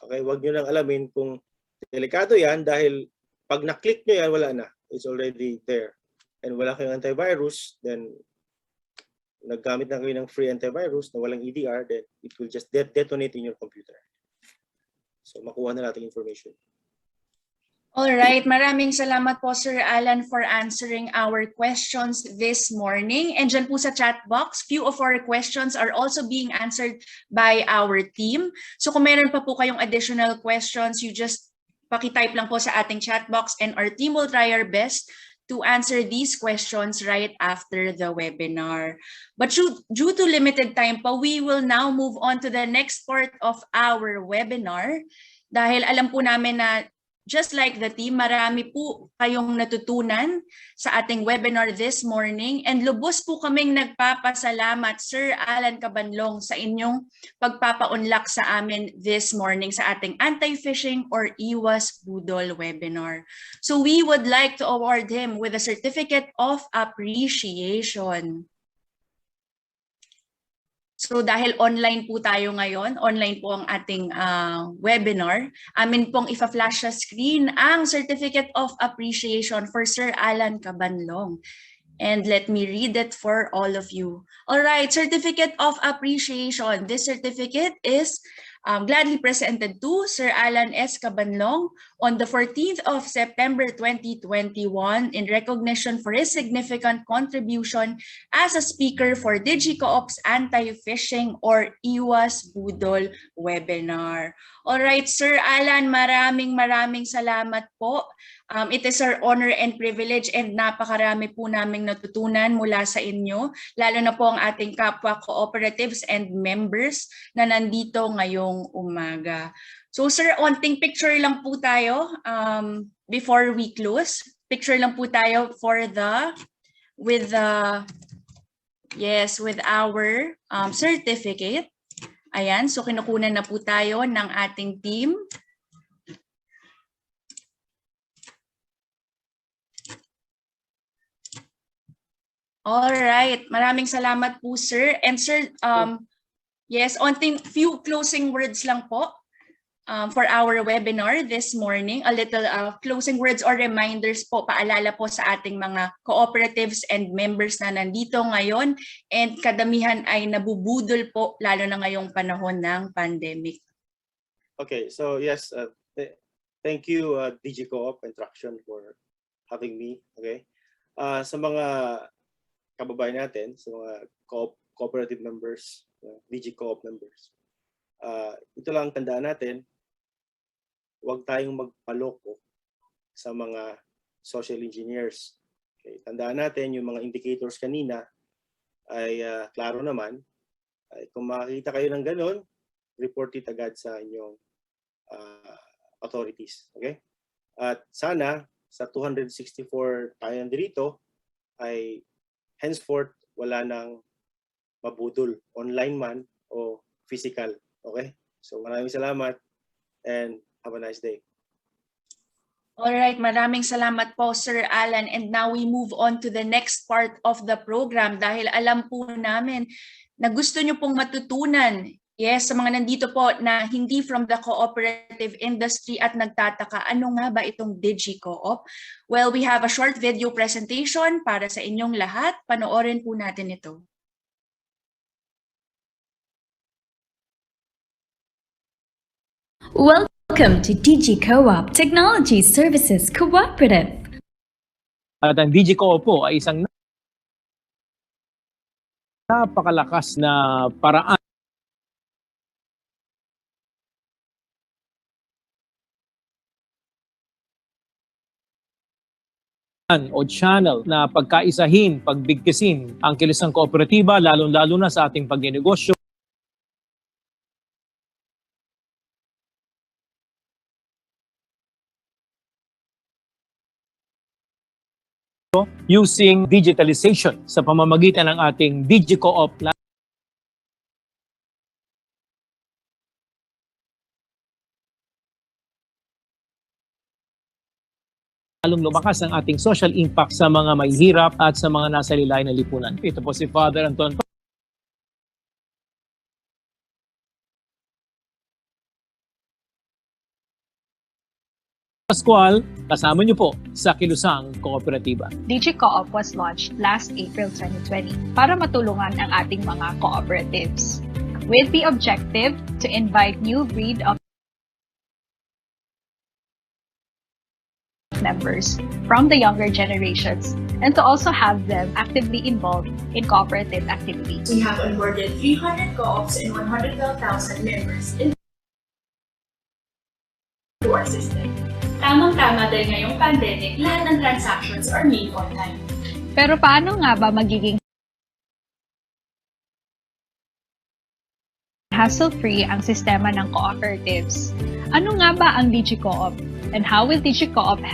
Okay, huwag nyo lang alamin kung delikado yan dahil pag na-click nyo yan, wala na. It's already there. And wala kayong antivirus, then naggamit na kayo ng free antivirus na walang EDR, then it will just detonate in your computer. So makuha na natin information. Alright, maraming salamat po, Sir Alan, for answering our questions this morning. And dyan po sa chat box, few of our questions are also being answered by our team. So kung meron pa po kayong additional questions, you just pakitype lang po sa ating chat box and our team will try our best to answer these questions right after the webinar. But due to limited time po, we will now move on to the next part of our webinar. Dahil alam po namin na just like the team, marami po kayong natutunan sa ating webinar this morning and lubos po kaming nagpapasalamat, Sir Alan Cabanlong, sa inyong pagpapa-unlock sa amin this morning sa ating Anti-Phishing or Iwas-Budol webinar. So we would like to award him with a certificate of appreciation. So dahil online po tayo ngayon, online po ang ating webinar, amin pong ifa-flash sa screen ang Certificate of Appreciation for Sir Alan Cabanlong. And let me read it for all of you. All right, Certificate of Appreciation. This certificate is gladly presented to Sir Alan S. Cabanlong on the 14th of September 2021 in recognition for his significant contribution as a speaker for digiCOOP's Anti-Phishing or Iwas-Budol webinar. Alright, Sir Alan, maraming salamat po. It is our honor and privilege and napakarami po naming natutunan mula sa inyo, lalo na po ang ating kapwa cooperatives and members na nandito ngayong umaga. So sir, onting picture lang po tayo before we close. Picture lang po tayo for with our certificate. Ayan, so kinukunan na po tayo ng ating team. All right, maraming salamat po, sir. And sir, yes, onting few closing words lang po for our webinar this morning. A little closing words or reminders po, paalala po sa ating mga cooperatives and members na nandito ngayon and kadamihan ay nabubudol po lalo na ngayong panahon ng pandemic. Okay, so yes, thank you digiCOOP and Traction for having me. Okay, sa mga kababayan natin, sa mga cooperative members, digiCOOP members, ito lang tandaan natin, huwag tayong magpaloko sa mga social engineers. Okay, tandaan natin yung mga indicators kanina ay klaro naman. Kung makakita kayo ng ganun, report it agad sa inyong authorities. Okay? At sana sa 264 tayo nandito ay henceforth wala nang mabudol, online man o physical. Okay? So maraming salamat and have a nice day. Alright, maraming salamat po Sir Alan, and now we move on to the next part of the program dahil alam po namin na gusto nyo pong matutunan, yes, sa mga nandito po na hindi from the cooperative industry at nagtataka, ano nga ba itong digiCOOP? Well, we have a short video presentation para sa inyong lahat. Panoorin po natin ito. Welcome to digiCOOP Technology Services Cooperative. At ang digiCOOP po ay isang napakalakas na paraan o channel na pagkaisahin, pagbigkisin ang kilusang kooperatiba, lalong-lalo na sa ating pagnenegosyo. Using digitalization sa pamamagitan ng ating digiCOOP. Lalong lumakas ang ating social impact sa mga mahihirap at sa mga nasa lilain ng lipunan. Ito po si Father Anton Pascual, kasama niyo po sa Kilusang Kooperatiba. digiCOOP was launched last April 2020 para matulungan ang ating mga cooperatives with the objective to invite new breed of members from the younger generations and to also have them actively involved in cooperative activities. We have onboarded 300 co-ops and 112,000 members into our system. Tamang-tama dahil ngayong pandemic, lahat ng transactions are made online. Pero paano nga ba magiging hassle-free ang sistema ng cooperatives? Ano nga ba ang digiCOOP? And how will digiCOOP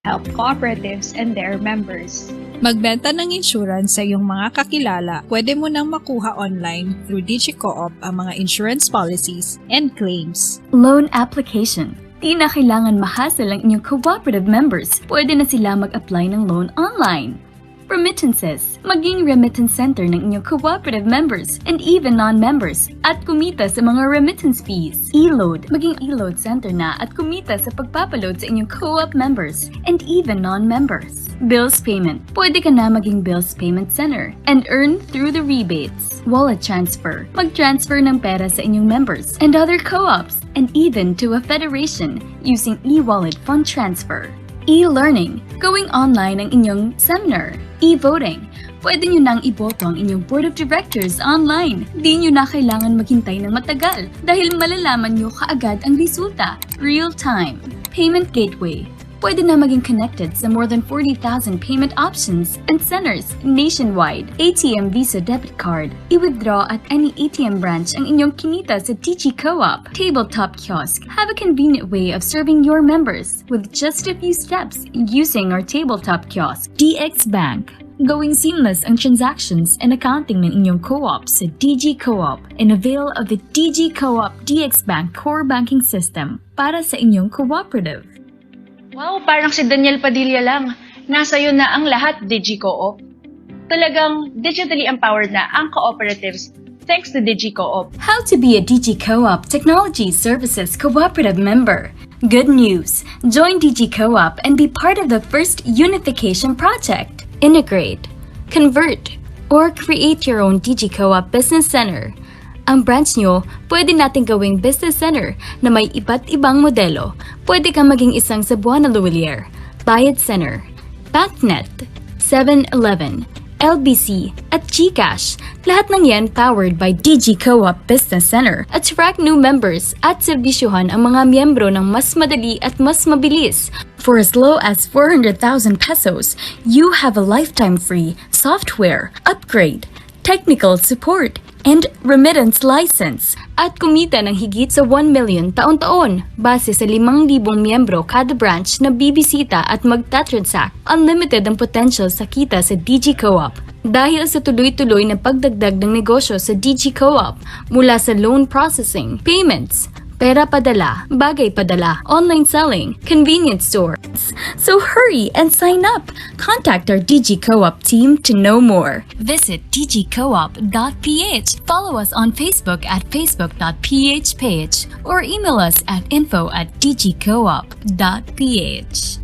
help cooperatives and their members? Magbenta ng insurance sa iyong mga kakilala, pwede mo nang makuha online through digiCOOP ang mga insurance policies and claims. Loan application. Di na kailangan mahassle ang inyong cooperative members. Pwede na sila mag-apply ng loan online. Remittances. Maging remittance center ng inyong cooperative members and even non-members at kumita sa mga remittance fees. E-load. Maging e-load center na at kumita sa pagpapaload sa inyong co-op members and even non-members. Bills payment. Pwede ka na maging bills payment center and earn through the rebates. Wallet transfer. Mag-transfer ng pera sa inyong members and other co-ops and even to a federation using e-wallet fund transfer. E-learning. Going online ang inyong seminar. E-voting. Pwede nyo nang iboto ang inyong board of directors online. Di nyo na kailangan maghintay ng matagal dahil malalaman nyo kaagad ang resulta. Real time. Payment gateway. Pwede na maging connected sa more than 40,000 payment options and centers nationwide. ATM Visa debit card. I-withdraw at any ATM branch ang inyong kinita sa digiCOOP. Tabletop kiosk. Have a convenient way of serving your members with just a few steps using our tabletop kiosk. DX Bank. Going seamless ang transactions and accounting ng inyong co-op sa digiCOOP and avail of the digiCOOP DX Bank core banking system para sa inyong cooperative. Wow, parang si Daniel Padilla lang. Nasa iyo na ang lahat, digiCOOP. Talagang digitally empowered na ang cooperatives thanks to digiCOOP. How to be a digiCOOP Technology Services Cooperative member. Good news! Join digiCOOP and be part of the first unification project. Integrate, convert, or create your own digiCOOP Business Center. Ang branch nyo, pwede natin gawing business center na may iba't ibang modelo. Pwede kang maging isang Cebuana Luwilier, Bayad Center, Banknet, 7-Eleven, LBC, at GCash. Lahat ng yan powered by digiCOOP Business Center. Attract new members at serbisyuhan ang mga miyembro ng mas madali at mas mabilis. For as low as 400,000 pesos, you have a lifetime free software, upgrade, technical support, and remittance license at kumita ng higit sa 1 million taon-taon base sa 5,000 miyembro kada branch na bibisita at magta-transact. Unlimited ang potential sa kita sa digiCOOP dahil sa tuloy-tuloy na pagdagdag ng negosyo sa digiCOOP mula sa loan processing, payments, pera padala, bagay padala, online selling, convenience stores. So hurry and sign up. Contact our digiCOOP team to know more. Visit digicoop.ph. Follow us on Facebook at facebook.ph page or email us at info@digicoop.ph.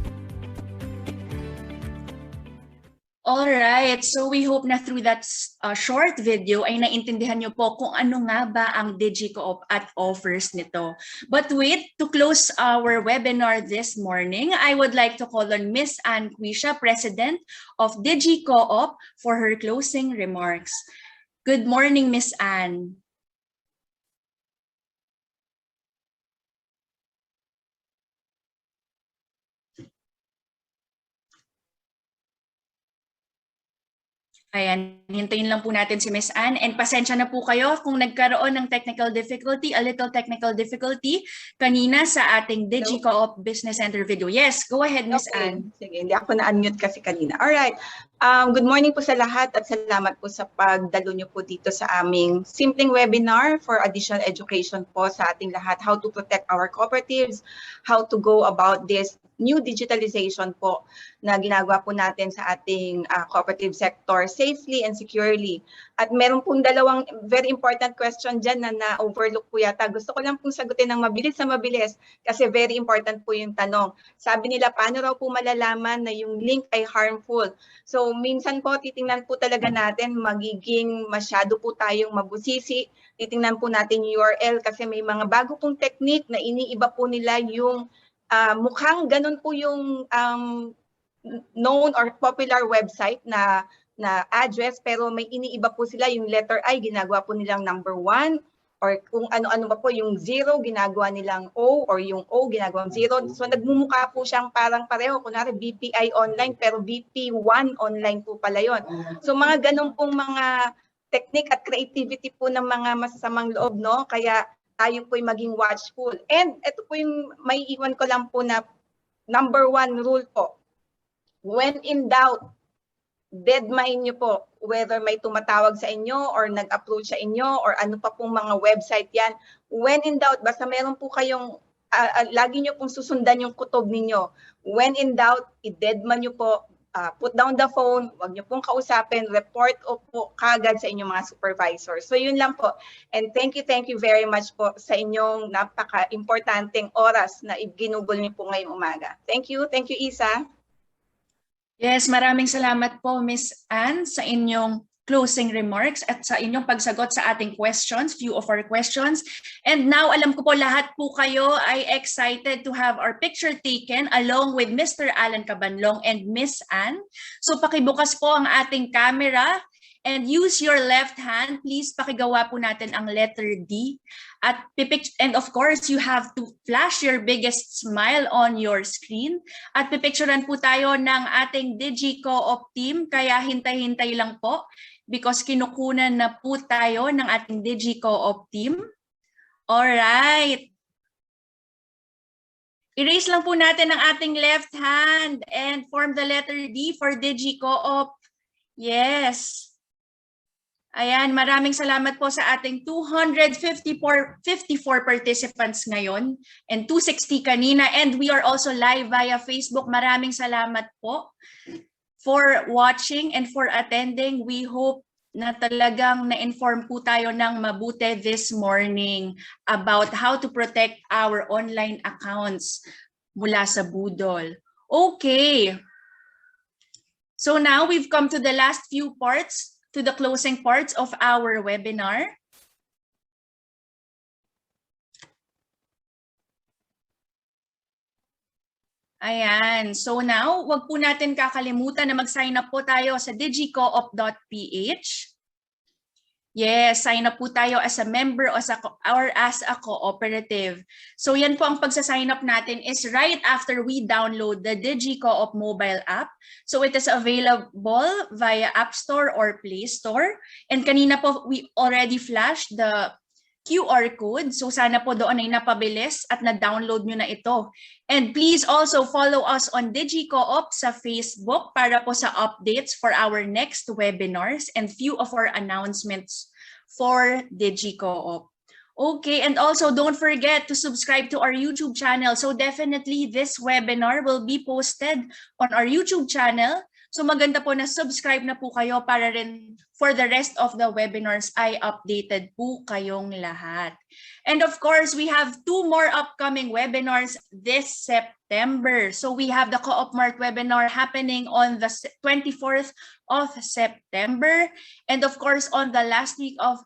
Alright, so we hope na through that short video ay naintindihan nyo po kung ano nga ba ang digiCOOP at offers nito. But wait, to close our webinar this morning, I would like to call on Miss Ann Quisha, President of digiCOOP, for her closing remarks. Good morning, Miss Ann. Ayan, hintayin lang po natin si Miss Ann, and pasensya na po kayo kung nagkaroon ng technical difficulty, a little technical difficulty kanina sa ating digiCOOP Business Center video. Yes, go ahead, Miss Ann. Sige, hindi ako na-unmute kasi kanina. Alright, good morning po sa lahat at salamat po sa pagdalo nyo po dito sa aming simpleng webinar for additional education po sa ating lahat, how to protect our cooperatives, how to go about this new digitalization po na ginagawa po natin sa ating cooperative sector safely and securely. At meron pong dalawang very important question dyan na na-overlook po yata. Gusto ko lang pong sagutin ng mabilis na mabilis kasi very important po yung tanong. Sabi nila, paano raw po malalaman na yung link ay harmful? So minsan po titingnan po talaga natin, magiging masyado po tayong mabusisi. Titingnan po natin yung URL kasi may mga bago pong technique na iniiba po nila yung mukhang ganun po yung known or popular website na address, pero may iniiba po sila, yung letter I ginagawa po nilang number 1, or kung ano-ano pa po, yung 0 ginagawa nilang O, or yung O ginagawang 0. So nagmumukha po siyang parang pareho, kunwari BPI online pero BP1 online po pala yon. So mga ganun pong mga technique at creativity po ng mga masasamang loob, no? Kaya tayo po'y maging watchful. And ito po yung may iwan ko lang po na number 1 rule po. When in doubt, deadmine nyo po whether may tumatawag sa inyo or nag-approach sa inyo or ano pa pong mga website yan. When in doubt, basta meron po kayong, lagi nyo pong susundan yung kutob ninyo. When in doubt, i-deadmine nyo po. Put down the phone, wag niyo pong kausapin, report o po kagad sa inyong mga supervisor. So yun lang po. And thank you very much po sa inyong napaka-importanteng oras na ginugol niyo po ngayong umaga. Thank you Isa. Yes, maraming salamat po Miss Ann sa inyong closing remarks at sa inyong pagsagot sa ating questions, few of our questions. And now, alam ko po lahat po kayo ay excited to have our picture taken along with Mr. Alan Cabanlong and Miss Ann. So pakibukas po ang ating camera and use your left hand. Please pakigawa po natin ang letter D. And of course, you have to flash your biggest smile on your screen. At pipicturean po tayo ng ating digiCOOP team, kaya hintay-hintay lang po because kinukunan na po tayo ng ating digiCOOP team. Alright. Erase lang po natin ang ating left hand and form the letter D for digiCOOP. Yes. Ayan, maraming salamat po sa ating 254 participants ngayon and 260 kanina, and we are also live via Facebook. Maraming salamat po for watching and for attending. We hope na talagang na-inform po tayo ng mabuti this morning about how to protect our online accounts mula sa Budol. Okay. So now we've come to the last few parts, to the closing parts of our webinar. Ayan. So now, wag po natin kakalimutan na mag-sign up po tayo sa digicoop.ph. Yes, sign up po tayo as a member or as a cooperative. So yan po ang pagsa-sign up natin is right after we download the digiCOOP mobile app. So it is available via App Store or Play Store. And kanina po we already flashed the QR code. So sana po doon ay napabilis at na-download nyo na ito. And please also follow us on digiCOOP sa Facebook para po sa updates for our next webinars and few of our announcements for digiCOOP. Okay, and also don't forget to subscribe to our YouTube channel. So definitely this webinar will be posted on our YouTube channel. So maganda po na subscribe na po kayo para rin for the rest of the webinars ay updated po kayong lahat. And of course, we have 2 more upcoming webinars this September. So we have the Co-op Mart webinar happening on the 24th of September. And of course, on the last week of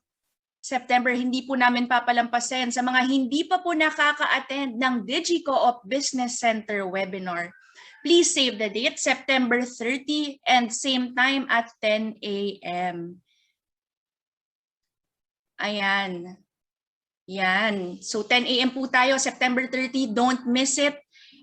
September, hindi po namin papalampasin sa mga hindi pa po nakaka-attend ng digiCOOP Business Center webinar. Please save the date, September 30 and same time at 10 a.m. Ayan. Yan. So 10 a.m. po tayo, September 30. Don't miss it.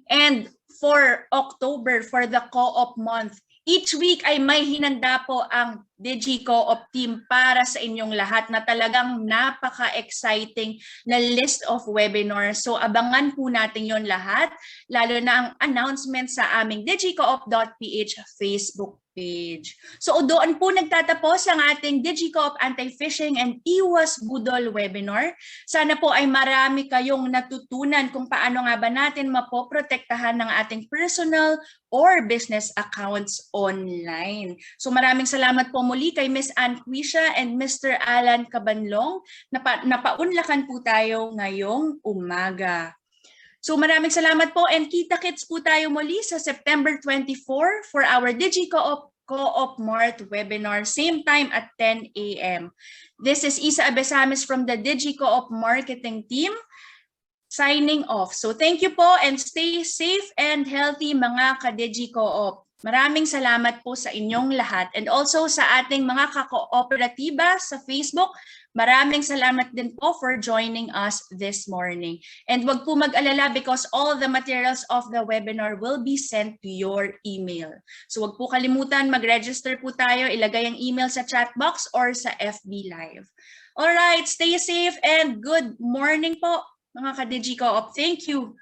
And for October, for the Co-op month, each week ay may hinanda po ang digiCOOP team para sa inyong lahat na talagang napaka-exciting na list of webinars. So abangan po natin yon lahat, lalo na ang announcement sa aming digiCOOP.ph Facebook page. So doon po nagtatapos ang ating digiCOOP Anti-Phishing and Iwas-Budol webinar. Sana po ay marami kayong natutunan kung paano nga ba natin mapoprotektahan ng ating personal or business accounts online. So maraming salamat po muli kay Miss Ann Quisha and Mr. Alan Cabanlong na napaunlakan po tayo ngayong umaga. So maraming salamat po and kita-kits po tayo muli sa September 24 for our digiCOOP Co-op Mart webinar, same time at 10 a.m. This is Isa Abesames from the digiCOOP marketing team signing off. So thank you po and stay safe and healthy mga ka-digiCOOP. Maraming salamat po sa inyong lahat and also sa ating mga ka-kooperatiba sa Facebook. Maraming salamat din po for joining us this morning. And wag po mag-alala because all the materials of the webinar will be sent to your email. So wag po kalimutan, mag-register po tayo, ilagay ang email sa chat box or sa FB Live. Alright, stay safe and good morning po mga ka-digiCOOP. Thank you.